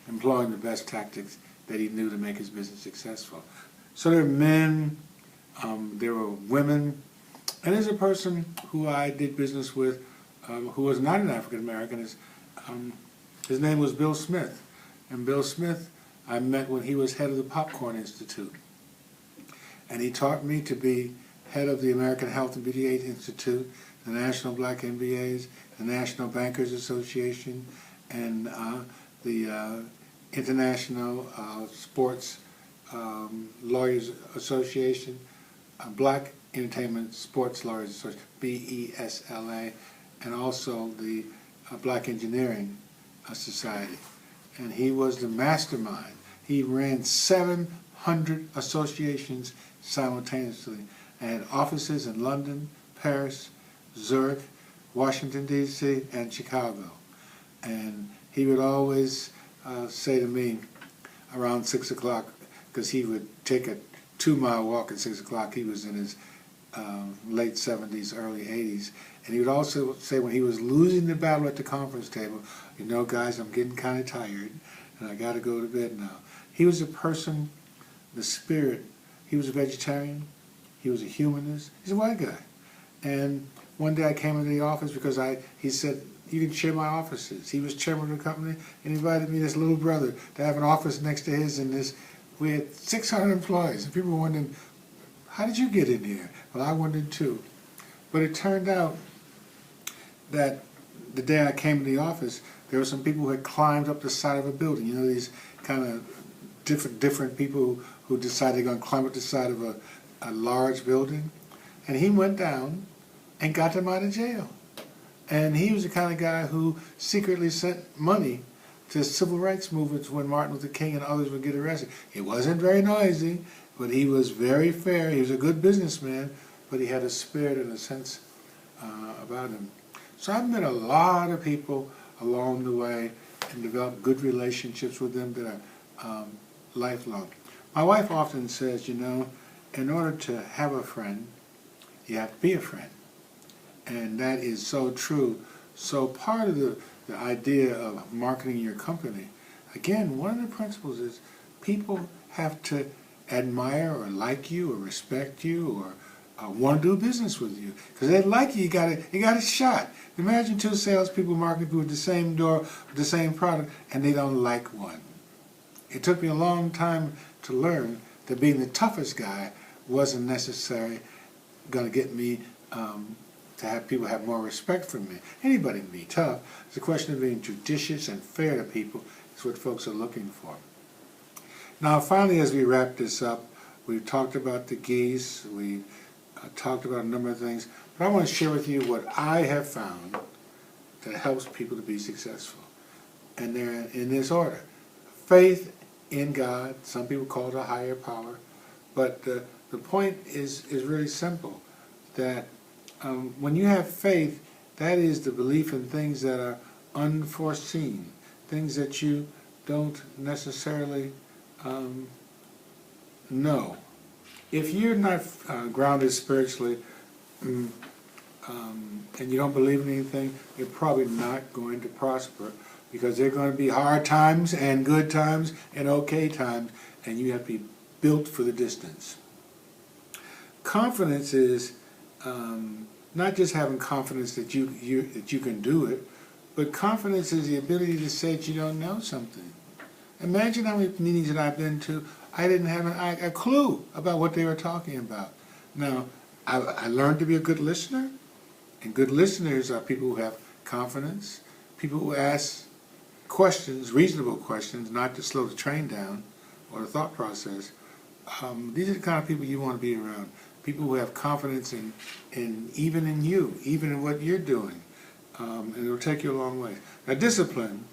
employing the best tactics that he knew to make his business successful. So there are men, there were women, and there's a person who I did business with who was not an African American. His name was Bill Smith. And Bill Smith, I met when he was head of the Popcorn Institute. And he taught me to be head of the American Health and Beauty Aid Institute, the National Black MBAs, the National Bankers Association, and the International Sports Lawyers Association, Black Entertainment Sports Lawyers Association, BESLA, and also the Black Engineering Society. And he was the mastermind. He ran 700 associations simultaneously and had offices in London, Paris, Zurich, Washington, D.C., and Chicago. And he would always say to me around 6 o'clock, because he would take a 2-mile walk at 6 o'clock. He was in his late 70s, early 80s. And he would also say when he was losing the battle at the conference table, you know, guys, I'm getting kind of tired, and I got to go to bed now. He was a person, the spirit. He was a vegetarian. He was a humanist. He's a white guy. And one day I came into the office because he said, you can share my offices. He was chairman of the company and invited me, this little brother, to have an office next to his. And we had 600 employees. And people were wondering, how did you get in here? Well, I wondered too. But it turned out that the day I came to the office, there were some people who had climbed up the side of a building. You know, these kind of different people who decided they're going to climb up the side of a large building. And he went down and got them out of jail. And he was the kind of guy who secretly sent money to civil rights movements when Martin Luther King and others would get arrested. It wasn't very noisy, but he was very fair. He was a good businessman, but he had a spirit and a sense about him. So I've met a lot of people along the way and developed good relationships with them that are lifelong. My wife often says, you know, in order to have a friend, you have to be a friend. And that is so true. So part of the idea of marketing your company, again, one of the principles is people have to admire or like you or respect you or want to do business with you. Because they like you, you got a shot. Imagine two salespeople marketing people at the same door with the same product and they don't like one. It took me a long time to learn that being the toughest guy wasn't necessarily going to get me to have people have more respect for me. Anybody can be tough. It's a question of being judicious and fair to people. It's what folks are looking for. Now, finally, as we wrap this up, we've talked about the geese. We talked about a number of things. But I want to share with you what I have found that helps people to be successful. And they're in this order. Faith in God. Some people call it a higher power. But the point is really simple, that when you have faith, that is the belief in things that are unforeseen, things that you don't necessarily know. If you're not grounded spiritually and you don't believe in anything, you're probably not going to prosper, because there are going to be hard times and good times and okay times, and you have to be built for the distance. Confidence is not just having confidence that you can do it, but confidence is the ability to say that you don't know something. Imagine how many meetings that I've been to, I didn't have a clue about what they were talking about. Now, I learned to be a good listener, and good listeners are people who have confidence, people who ask questions, reasonable questions, not to slow the train down or the thought process. These are the kind of people you want to be around. People who have confidence even in you, even in what you're doing. And it'll take you a long way. Now, discipline,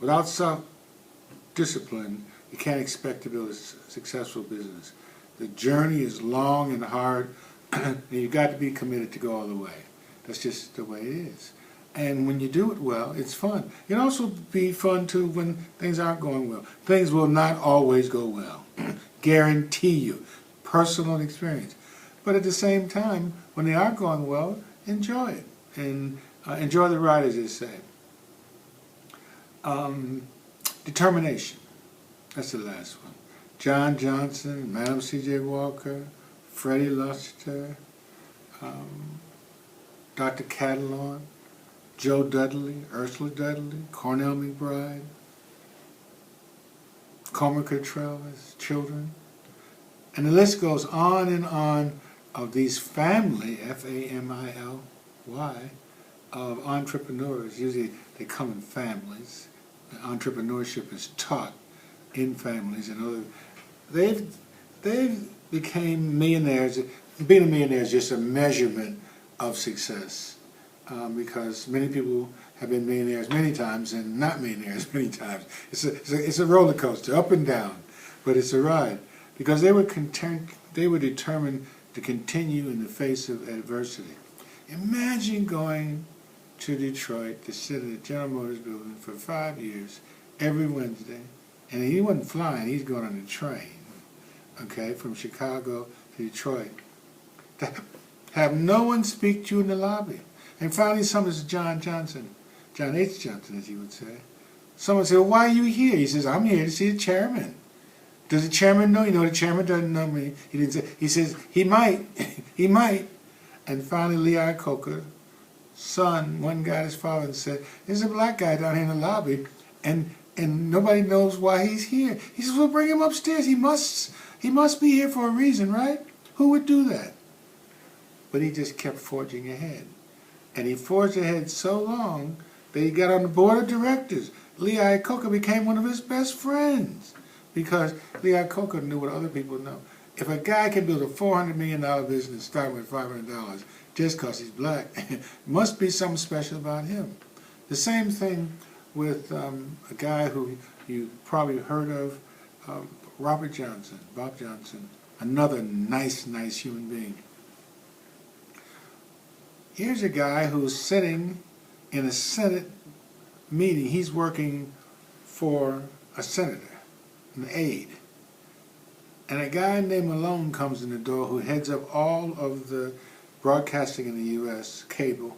without self-discipline, you can't expect to build a successful business. The journey is long and hard, and you've got to be committed to go all the way. That's just the way it is. And when you do it well, it's fun. It can also be fun too when things aren't going well. Things will not always go well. Guarantee you. Personal experience. But at the same time, when they are going well, enjoy it. And enjoy the ride, as they say. Determination. That's the last one. John Johnson, Madam C.J. Walker, Freddie Luster, Dr. Catalon, Joe Dudley, Ursula Dudley, Cornell McBride, Comer Cottrell as children. And the list goes on and on of these family, F-A-M-I-L-Y, of entrepreneurs. Usually they come in families. Entrepreneurship is taught in families and other. They've became millionaires. Being a millionaire is just a measurement of success, because many people have been millionaires many times and not millionaires many times. It's a roller coaster, up and down, but it's a ride, because they were determined to continue in the face of adversity. Imagine going to Detroit to sit in the General Motors building for 5 years every Wednesday, and he wasn't flying, he's going on a train, okay, from Chicago to Detroit, to have no one speak to you in the lobby. And finally someone says, John Johnson, John H. Johnson as he would say, someone said, well, why are you here? He says, I'm here to see the chairman. Does the chairman know? You know, the chairman doesn't know me. He didn't say. He says, he might, he might. And finally Lee Iacocca, son, went and got his father and said, there's a black guy down here in the lobby, and nobody knows why he's here. He says, well, bring him upstairs. He must be here for a reason, right? Who would do that? But he just kept forging ahead. And he forged ahead so long that he got on the board of directors. Lee Iacocca became one of his best friends, because Lee Iacocca knew what other people know. If a guy can build a $400 million business starting with $500 just because he's black, must be something special about him. The same thing with a guy who you probably heard of, Robert Johnson, Bob Johnson, another nice human being. Here's a guy who's sitting in a Senate meeting. He's working for a senator, an aide. And a guy named Malone comes in the door, who heads up all of the broadcasting in the U.S., cable,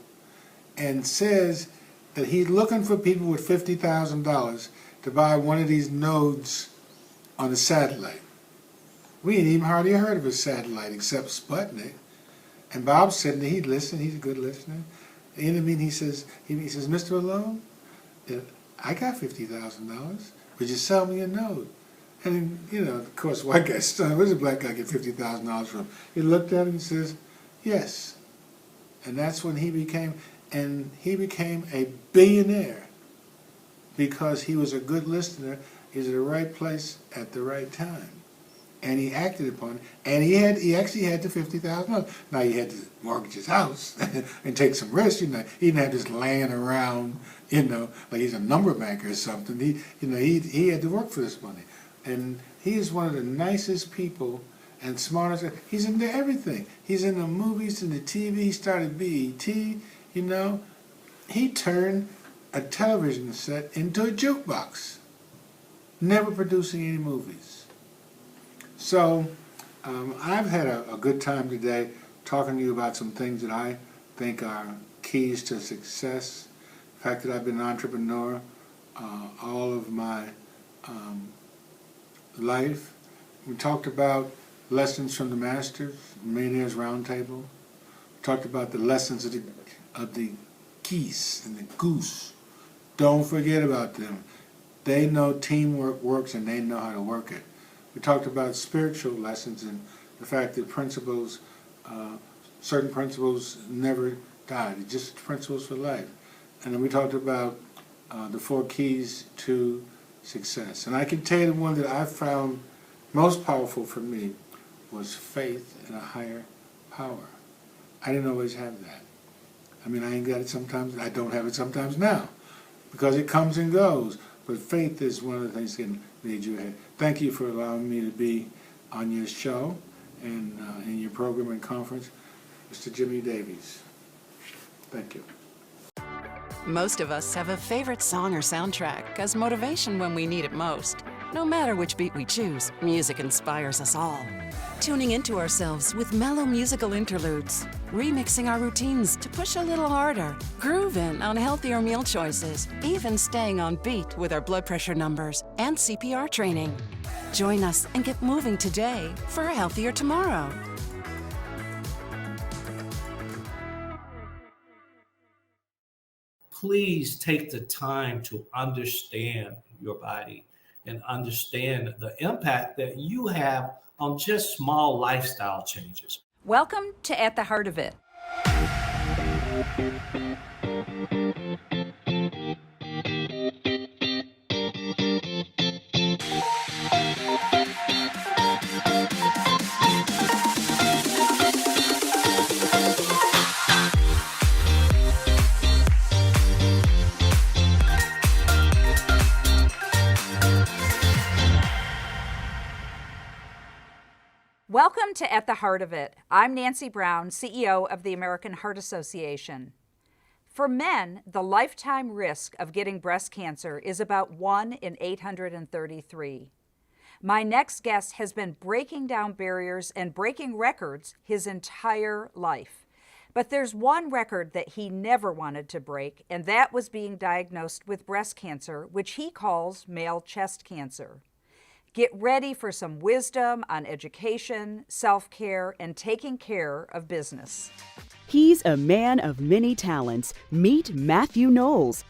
and says that he's looking for people with $50,000 to buy one of these nodes on a satellite. We ain't even hardly heard of a satellite except Sputnik. And Bob said that he'd listen. He's a good listener. In the meeting, he says, Mr. Malone, I got $50,000. Would you sell me a node? And, you know, of course, white guy's son, where's a black guy get $50,000 from? He looked at him and says, yes. And that's when he became a billionaire, because he was a good listener. He was at the right place at the right time. And he acted upon it. And he actually had the $50,000. Now he had to mortgage his house and take some risks. You know, he didn't have this laying around, you know, like he's a number banker or something. He had to work for this money. And he is one of the nicest people and smartest. He's into everything. He's in the movies, in the TV. He started BET, you know. He turned a television set into a jukebox, never producing any movies. So I've had a good time today talking to you about some things that I think are keys to success. The fact that I've been an entrepreneur all of my life. We talked about lessons from the masters, Millionaires Roundtable. We talked about the lessons of the geese and the goose. Don't forget about them. They know teamwork works, and they know how to work it. We talked about spiritual lessons and the fact that principles, certain principles never die. They're just principles for life. And then we talked about the 4 keys to success. And I can tell you the one that I found most powerful for me was faith in a higher power. I didn't always have that. I mean, I ain't got it sometimes. I don't have it sometimes now, because it comes and goes. But faith is one of the things that can lead you ahead. Thank you for allowing me to be on your show and in your program and conference. Mr. Jimmy Davies. Thank you. Most of us have a favorite song or soundtrack as motivation when we need it most. No matter which beat we choose, music inspires us all. Tuning into ourselves with mellow musical interludes, remixing our routines to push a little harder, grooving on healthier meal choices, even staying on beat with our blood pressure numbers and CPR training. Join us and get moving today for a healthier tomorrow. Please take the time to understand your body and understand the impact that you have on just small lifestyle changes. Welcome to At the Heart of It. Welcome to At the Heart of It. I'm Nancy Brown, CEO of the American Heart Association. For men, the lifetime risk of getting breast cancer is about 1 in 833. My next guest has been breaking down barriers and breaking records his entire life. But there's one record that he never wanted to break, and that was being diagnosed with breast cancer, which he calls male chest cancer. Get ready for some wisdom on education, self-care, and taking care of business. He's a man of many talents. Meet Matthew Knowles.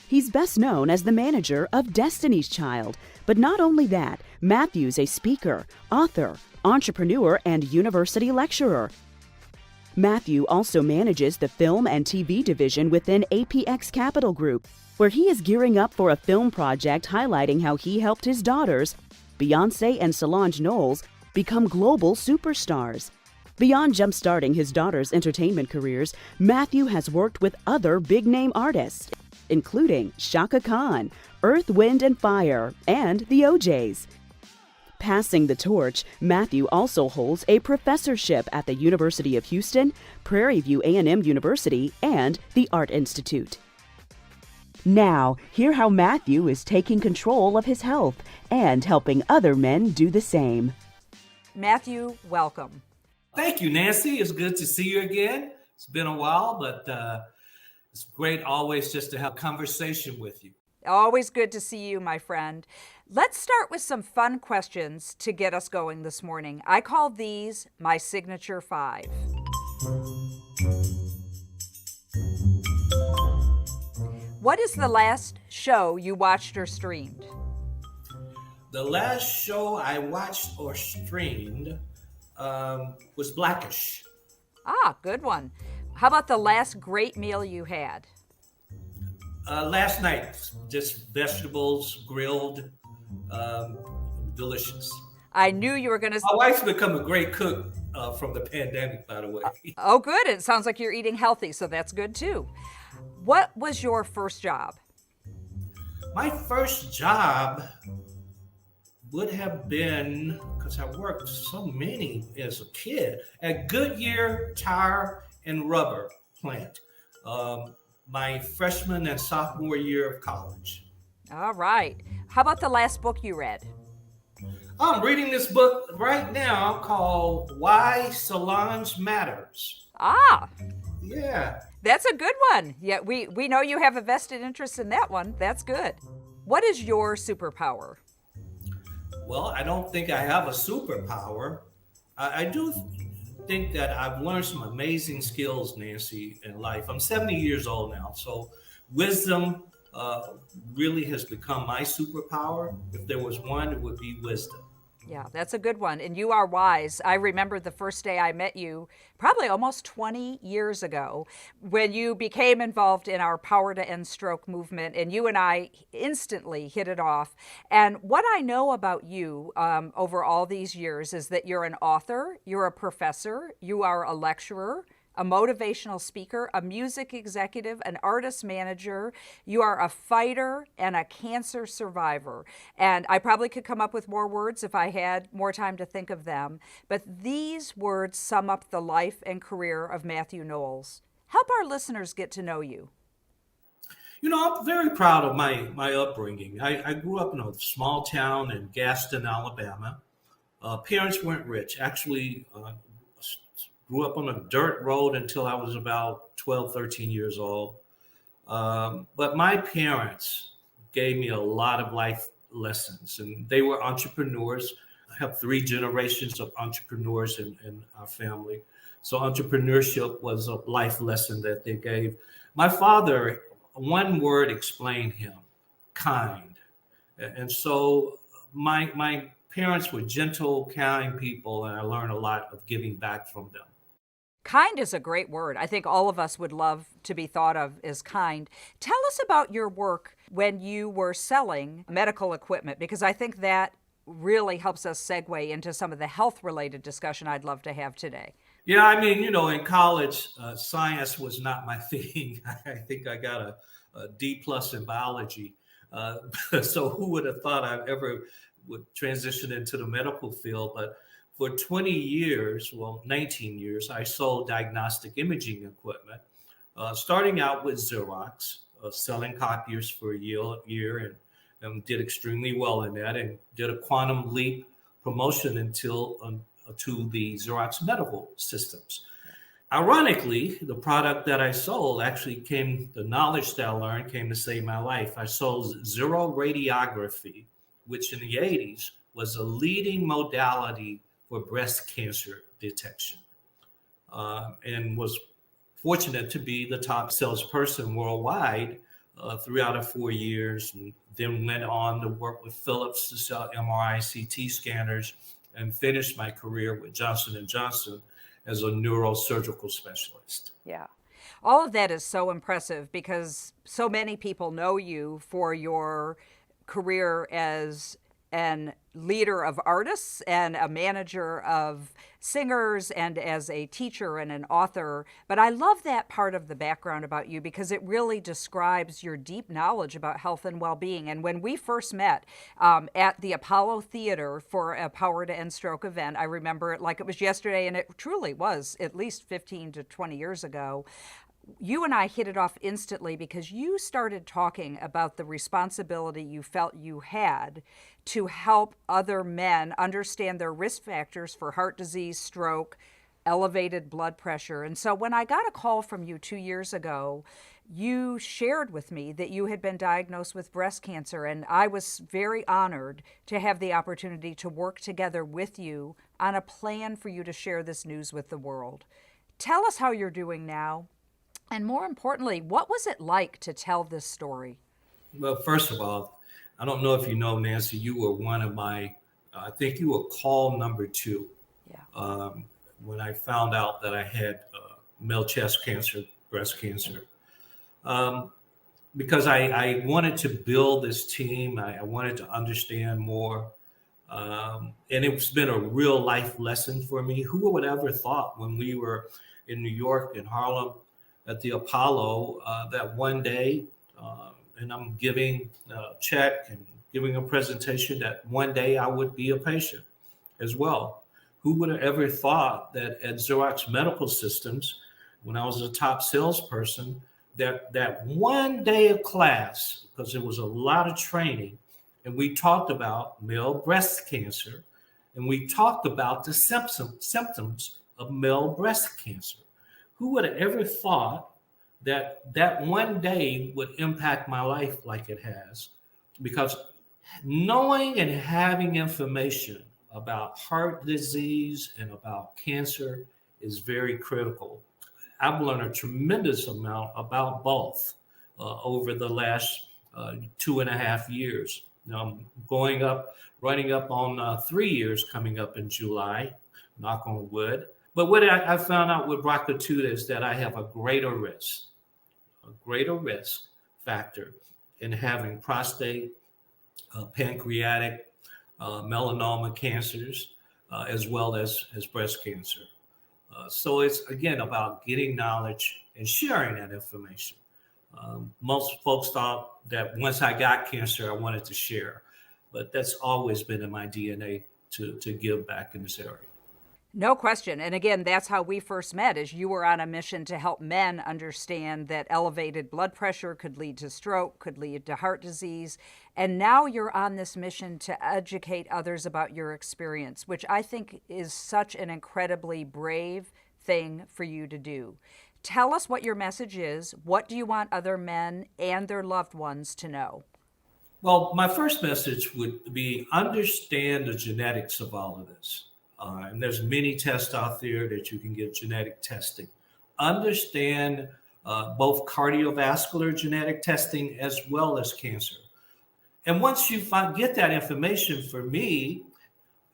He's best known as the manager of Destiny's Child. But not only that, Matthew's a speaker, author, entrepreneur, and university lecturer. Matthew also manages the film and TV division within APX Capital Group, where he is gearing up for a film project highlighting how he helped his daughters, Beyonce and Solange Knowles, become global superstars. Beyond jumpstarting his daughters' entertainment careers, Matthew has worked with other big-name artists, including Shaka Khan, Earth, Wind and Fire, and the O'Jays. Passing the torch, Matthew also holds a professorship at the University of Houston, Prairie View A&M University, and the Art Institute. Now, hear how Matthew is taking control of his health and helping other men do the same. Matthew, welcome. Thank you, Nancy. It's good to see you again. It's been a while, but it's great always just to have a conversation with you. Always good to see you, my friend. Let's start with some fun questions to get us going this morning. I call these my signature 5. What is the last show you watched or streamed? The last show I watched or streamed was Blackish. Ah, good one. How about the last great meal you had? Last night, just vegetables, grilled, delicious. I knew you were going to... My wife's become a great cook from the pandemic, by the way. Oh, good. It sounds like you're eating healthy, so that's good too. What was your first job? My first job would have been, because I worked so many as a kid, at Goodyear Tire and Rubber Plant, my freshman and sophomore year of college. All right. How about the last book you read? I'm reading this book right now called Why Solange Matters. Ah. Yeah. That's a good one. Yeah, we know you have a vested interest in that one. That's good. What is your superpower? Well, I don't think I have a superpower. I do think that I've learned some amazing skills, Nancy, in life. I'm 70 years old now, so wisdom really has become my superpower. If there was one, it would be wisdom. Yeah, that's a good one. And you are wise. I remember the first day I met you, probably almost 20 years ago, when you became involved in our Power to End Stroke movement, and you and I instantly hit it off. And what I know about you over all these years is that you're an author, you're a professor, you are a lecturer, a motivational speaker, a music executive, an artist manager. You are a fighter and a cancer survivor. And I probably could come up with more words if I had more time to think of them. But these words sum up the life and career of Matthew Knowles. Help our listeners get to know you. You know, I'm very proud of my upbringing. I grew up in a small town in Gaston, Alabama. Parents weren't rich. Actually, grew up on a dirt road until I was about 12, 13 years old. But my parents gave me a lot of life lessons, and they were entrepreneurs. I have 3 generations of entrepreneurs in our family. So entrepreneurship was a life lesson that they gave. My father, one word explained him: kind. And so my parents were gentle, kind people, and I learned a lot of giving back from them. Kind is a great word. I think all of us would love to be thought of as kind. Tell us about your work when you were selling medical equipment, because I think that really helps us segue into some of the health-related discussion I'd love to have today. Yeah, I mean, in college, science was not my thing. I think I got a D plus in biology. So who would have thought I ever would transition into the medical field? But for 20 years, 19 years, I sold diagnostic imaging equipment, starting out with Xerox, selling copiers for a year and did extremely well in that, and did a quantum leap promotion until to the Xerox medical systems. Ironically, the product that I sold the knowledge that I learned came to save my life. I sold Zero Radiography, which in the 80s was a leading modality for breast cancer detection, and was fortunate to be the top salesperson worldwide 3 out of 4 years, and then went on to work with Philips to sell MRI, CT scanners, and finished my career with Johnson & Johnson as a neurosurgical specialist. Yeah. All of that is so impressive because so many people know you for your career as an leader of artists and a manager of singers and as a teacher and an author. But I love that part of the background about you because it really describes your deep knowledge about health and well-being. And when we first met at the Apollo Theater for a Power to End Stroke event, I remember it like it was yesterday, and it truly was at least 15 to 20 years ago. You and I hit it off instantly because you started talking about the responsibility you felt you had to help other men understand their risk factors for heart disease, stroke, elevated blood pressure. And so when I got a call from you 2 years ago, you shared with me that you had been diagnosed with breast cancer, and I was very honored to have the opportunity to work together with you on a plan for you to share this news with the world. Tell us how you're doing now. And more importantly, what was it like to tell this story? Well, first of all, I don't know if you know, Nancy, you were one of my, I think you were call number 2. Yeah. When I found out that I had male chest cancer, breast cancer. Because I wanted to build this team. I wanted to understand more. And it's been a real life lesson for me. Who would ever thought when we were in New York, in Harlem, at the Apollo, that one day, and I'm giving a check and giving a presentation, that one day I would be a patient as well. Who would have ever thought that at Xerox Medical Systems, when I was a top salesperson, that one day of class, because there was a lot of training, and we talked about male breast cancer, and we talked about the symptoms of male breast cancer. Who would have ever thought that one day would impact my life like it has? Because knowing and having information about heart disease and about cancer is very critical. I've learned a tremendous amount about both over the last 2.5 years. Now I'm running up on 3 years coming up in July, knock on wood. But what I found out with BRCA2 is that I have a greater risk factor in having prostate, pancreatic, melanoma cancers, as well as breast cancer. So it's, again, about getting knowledge and sharing that information. Most folks thought that once I got cancer, I wanted to share, but that's always been in my DNA to give back in this area. No question. And again, that's how we first met, is you were on a mission to help men understand that elevated blood pressure could lead to stroke, could lead to heart disease. And now you're on this mission to educate others about your experience, which I think is such an incredibly brave thing for you to do. Tell us what your message is. What do you want other men and their loved ones to know? Well, my first message would be understand the genetics of all of this. And there's many tests out there that you can get genetic testing. Understand both cardiovascular genetic testing as well as cancer. And once you get that information, for me,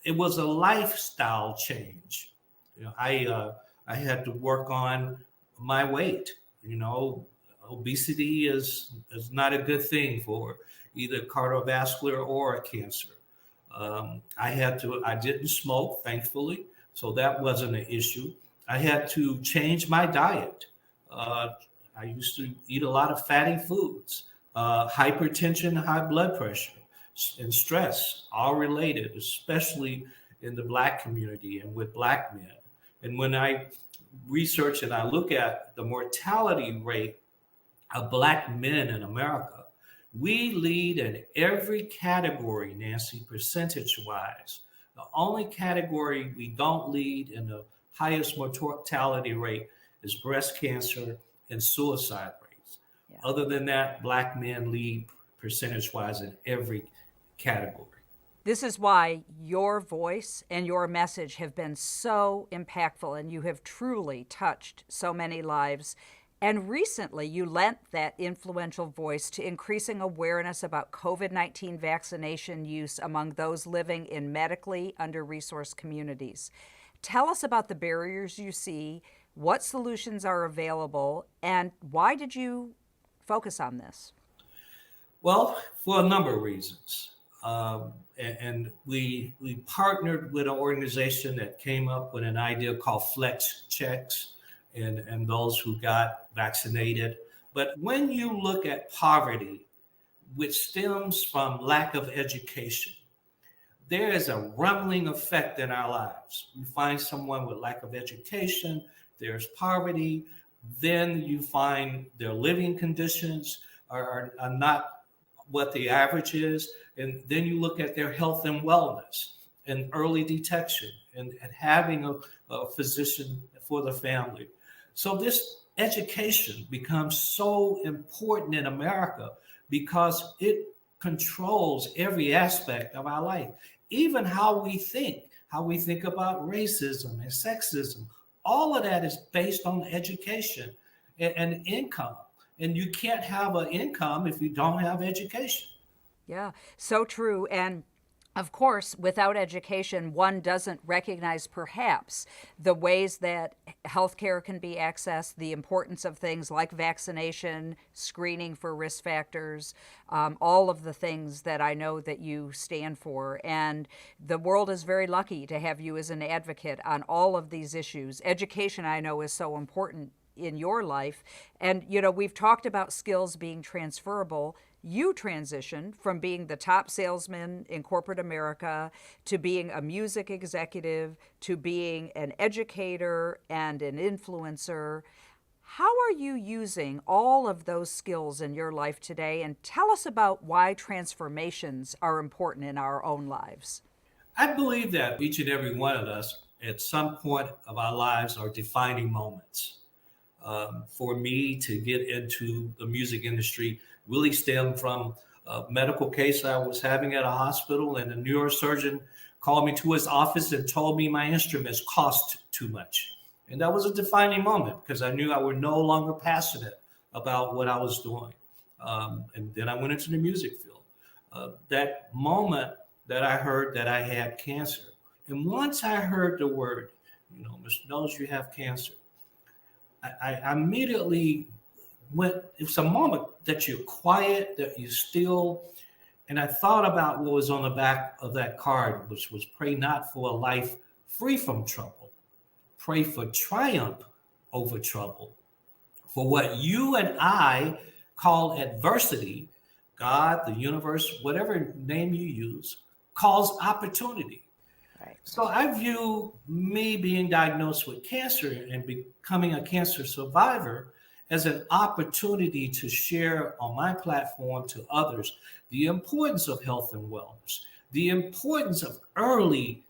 it was a lifestyle change. You know, I had to work on my weight. You know, obesity is not a good thing for either cardiovascular or cancer. I didn't smoke, thankfully, so that wasn't an issue. I had to change my diet. I used to eat a lot of fatty foods, hypertension, high blood pressure, and stress, all related, especially in the Black community and with Black men. And when I research and I look at the mortality rate of Black men in America, we lead in every category, Nancy, percentage-wise. The only category we don't lead in the highest mortality rate is breast cancer and suicide rates. Yeah. Other than that, Black men lead percentage-wise in every category. This is why your voice and your message have been so impactful, and you have truly touched so many lives. And recently, you lent that influential voice to increasing awareness about COVID-19 vaccination use among those living in medically under-resourced communities. Tell us about the barriers you see, what solutions are available, and why did you focus on this? Well, for a number of reasons. And we partnered with an organization that came up with an idea called Flex Checks. And those who got vaccinated. But when you look at poverty, which stems from lack of education, there is a rumbling effect in our lives. You find someone with lack of education, there's poverty, then you find their living conditions are not what the average is. And then you look at their health and wellness and early detection and having a physician for the family. So this education becomes so important in America because it controls every aspect of our life, even how we think about racism and sexism. All of that is based on education and income. And you can't have an income if you don't have education. Yeah, so true. And of course, without education, one doesn't recognize perhaps the ways that healthcare can be accessed, the importance of things like vaccination, screening for risk factors, all of the things that I know that you stand for. And the world is very lucky to have you as an advocate on all of these issues. Education, I know, is so important in your life. And, you know, we've talked about skills being transferable. You transitioned from being the top salesman in corporate America to being a music executive to being an educator and an influencer. How are you using all of those skills in your life today? And tell us about why transformations are important in our own lives. I believe that each and every one of us at some point of our lives are defining moments. For me to get into the music industry really stemmed from a medical case I was having at a hospital, and a neurosurgeon called me to his office and told me my instruments cost too much. And that was a defining moment because I knew I was no longer passionate about what I was doing. And then I went into the music field. That moment that I heard that I had cancer. And once I heard the word, you know, Mr. Knowles, you have cancer, I immediately went, it's a moment that you're quiet, that you're still. And I thought about what was on the back of that card, which was pray not for a life free from trouble, pray for triumph over trouble. For what you and I call adversity, God, the universe, whatever name you use, calls opportunity. So I view me being diagnosed with cancer and becoming a cancer survivor as an opportunity to share on my platform to others the importance of health and wellness, the importance of early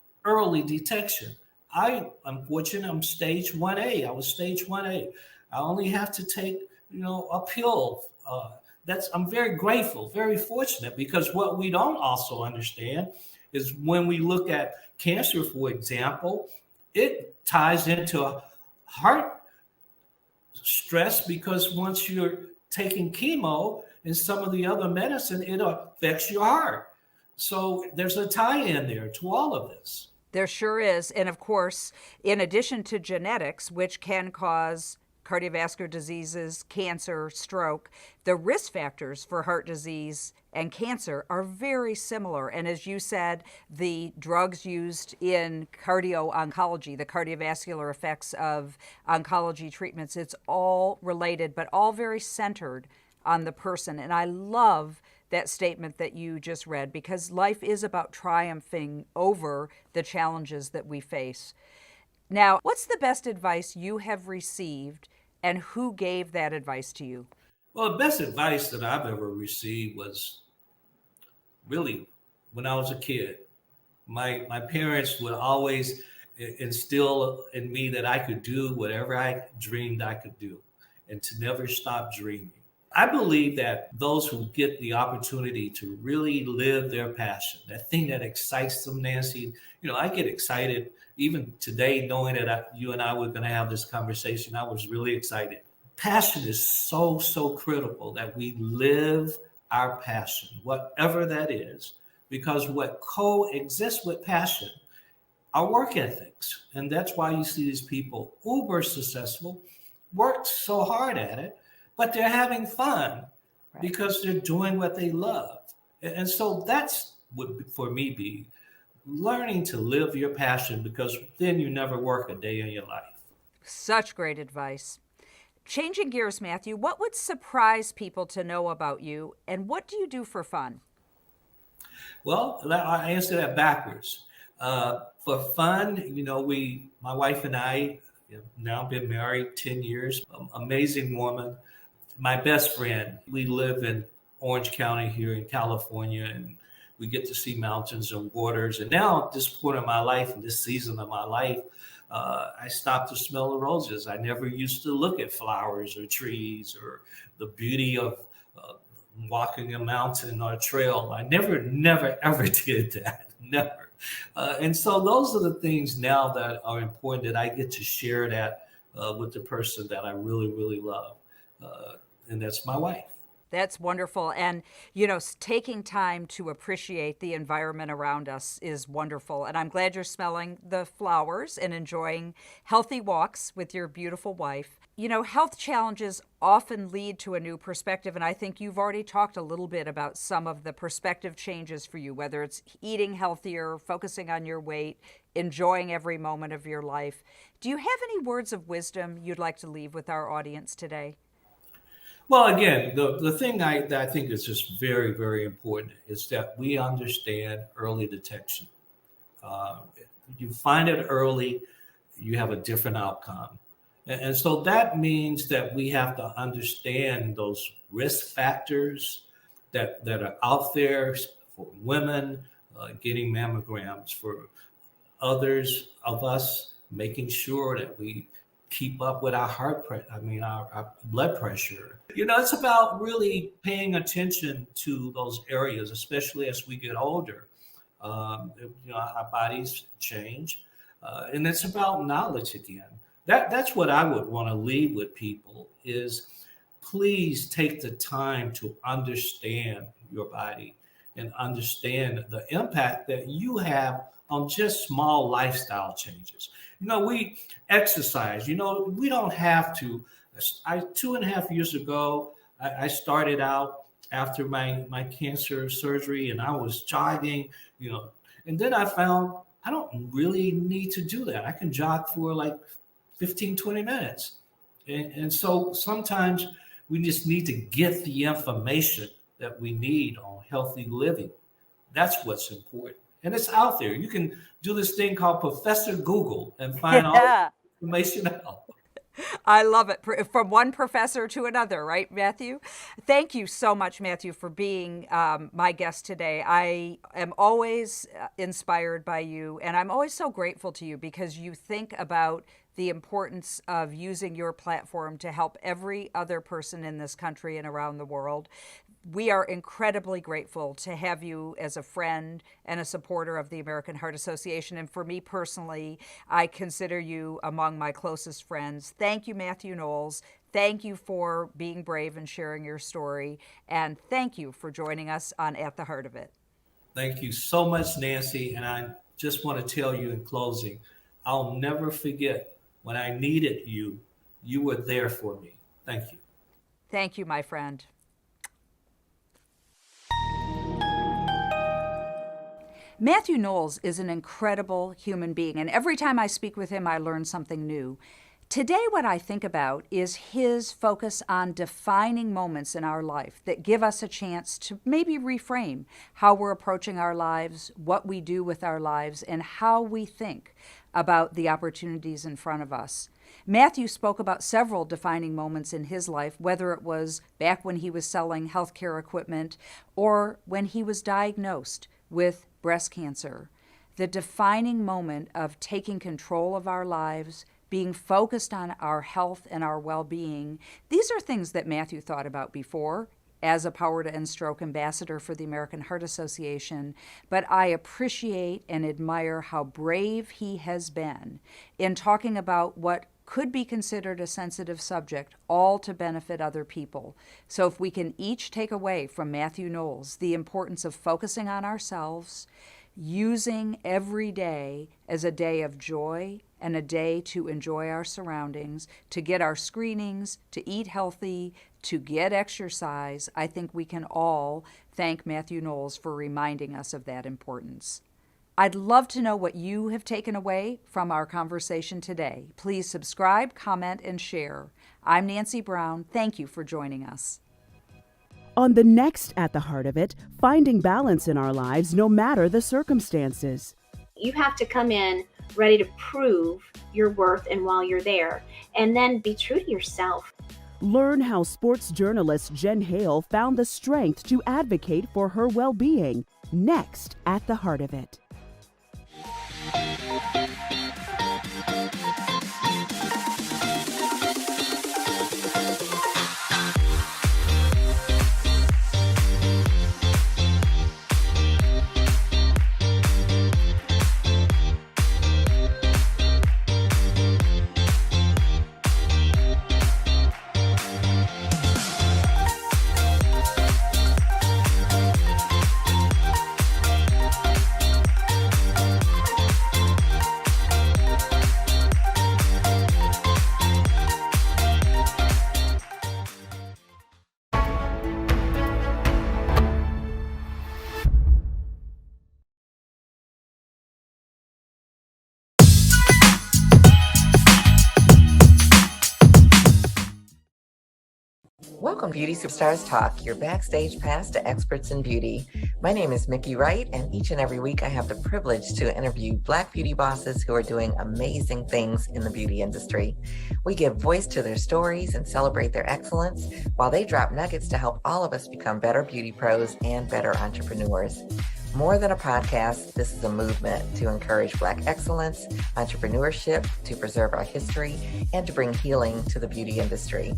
detection. I'm fortunate, I'm stage 1A. I was stage 1A. I only have to take, a pill. I'm very grateful, very fortunate, because what we don't also understand is when we look at cancer, for example, it ties into heart stress, because once you're taking chemo and some of the other medicine, it affects your heart. So there's a tie-in there to all of this. There sure is. And of course, in addition to genetics, which can cause cardiovascular diseases, cancer, stroke, the risk factors for heart disease and cancer are very similar. And as you said, the drugs used in cardio-oncology, the cardiovascular effects of oncology treatments, it's all related, but all very centered on the person. And I love that statement that you just read, because life is about triumphing over the challenges that we face. Now, what's the best advice you have received, and who gave that advice to you? Well, the best advice that I've ever received was really when I was a kid. My parents would always instill in me that I could do whatever I dreamed I could do, and to never stop dreaming. I believe that those who get the opportunity to really live their passion, that thing that excites them, Nancy, I get excited. Even today, knowing that you and I were going to have this conversation, I was really excited. Passion is so, so critical that we live our passion, whatever that is, because what coexists with passion are work ethics. And that's why you see these people uber successful, work so hard at it, but they're having fun because they're doing what they love. And so that's would, for me, be learning to live your passion, because then you never work a day in your life. Such great advice. Changing gears, Matthew, what would surprise people to know about you, and what do you do for fun? Well, I answer that backwards. For fun, my wife and I have now been married 10 years, amazing woman. My best friend, we live in Orange County here in California, and we get to see mountains and waters. And now at this point in my life, in this season of my life, I stopped to smell the roses. I never used to look at flowers or trees or the beauty of walking a mountain or a trail. I never, ever did that. Never. And so those are the things now that are important, that I get to share that with the person that I really, really love. And that's my wife. That's wonderful. And, taking time to appreciate the environment around us is wonderful. And I'm glad you're smelling the flowers and enjoying healthy walks with your beautiful wife. Health challenges often lead to a new perspective. And I think you've already talked a little bit about some of the perspective changes for you, whether it's eating healthier, focusing on your weight, enjoying every moment of your life. Do you have any words of wisdom you'd like to leave with our audience today? Well, again, the thing that I think is just very, very important is that we understand early detection. You find it early, you have a different outcome. And so that means that we have to understand those risk factors that are out there for women getting mammograms, for others of us making sure that we keep up with our our blood pressure. It's about really paying attention to those areas, especially as we get older. Our bodies change, and it's about knowledge again. That's what I would want to leave with people is, please take the time to understand your body and understand the impact that you have on just small lifestyle changes. We exercise, we don't have to. 2.5 years ago, I started out after my cancer surgery, and I was jogging, and then I found I don't really need to do that. I can jog for like 15, 20 minutes. And so sometimes we just need to get the information that we need on healthy living. That's what's important. And it's out there. You can do this thing called Professor Google and find all the information out. I love it. From one professor to another, right, Matthew? Thank you so much, Matthew, for being my guest today. I am always inspired by you, and I'm always so grateful to you because you think about the importance of using your platform to help every other person in this country and around the world. We are incredibly grateful to have you as a friend and a supporter of the American Heart Association. And for me personally, I consider you among my closest friends. Thank you, Matthew Knowles. Thank you for being brave and sharing your story. And thank you for joining us on At the Heart of It. Thank you so much, Nancy. And I just want to tell you in closing, I'll never forget when I needed you, you were there for me. Thank you. Thank you, my friend. Matthew Knowles is an incredible human being, and every time I speak with him, I learn something new. Today, what I think about is his focus on defining moments in our life that give us a chance to maybe reframe how we're approaching our lives, what we do with our lives, and how we think about the opportunities in front of us. Matthew spoke about several defining moments in his life, whether it was back when he was selling healthcare equipment or when he was diagnosed with breast cancer. The defining moment of taking control of our lives, being focused on our health and our well-being. These are things that Matthew thought about before as a Power to End Stroke ambassador for the American Heart Association, but I appreciate and admire how brave he has been in talking about what could be considered a sensitive subject, all to benefit other people. So if we can each take away from Matthew Knowles the importance of focusing on ourselves, using every day as a day of joy and a day to enjoy our surroundings, to get our screenings, to eat healthy, to get exercise, I think we can all thank Matthew Knowles for reminding us of that importance. I'd love to know what you have taken away from our conversation today. Please subscribe, comment, and share. I'm Nancy Brown. Thank you for joining us. On the next At the Heart of It, finding balance in our lives no matter the circumstances. You have to come in ready to prove your worth and while you're there, and then be true to yourself. Learn how sports journalist Jen Hale found the strength to advocate for her well-being. Next At the Heart of It. Welcome, Beauty Superstars Talk, your backstage pass to experts in beauty. My name is Mickey Wright, and each and every week I have the privilege to interview Black beauty bosses who are doing amazing things in the beauty industry. We give voice to their stories and celebrate their excellence while they drop nuggets to help all of us become better beauty pros and better entrepreneurs. More than a podcast, this is a movement to encourage Black excellence, entrepreneurship, to preserve our history, and to bring healing to the beauty industry.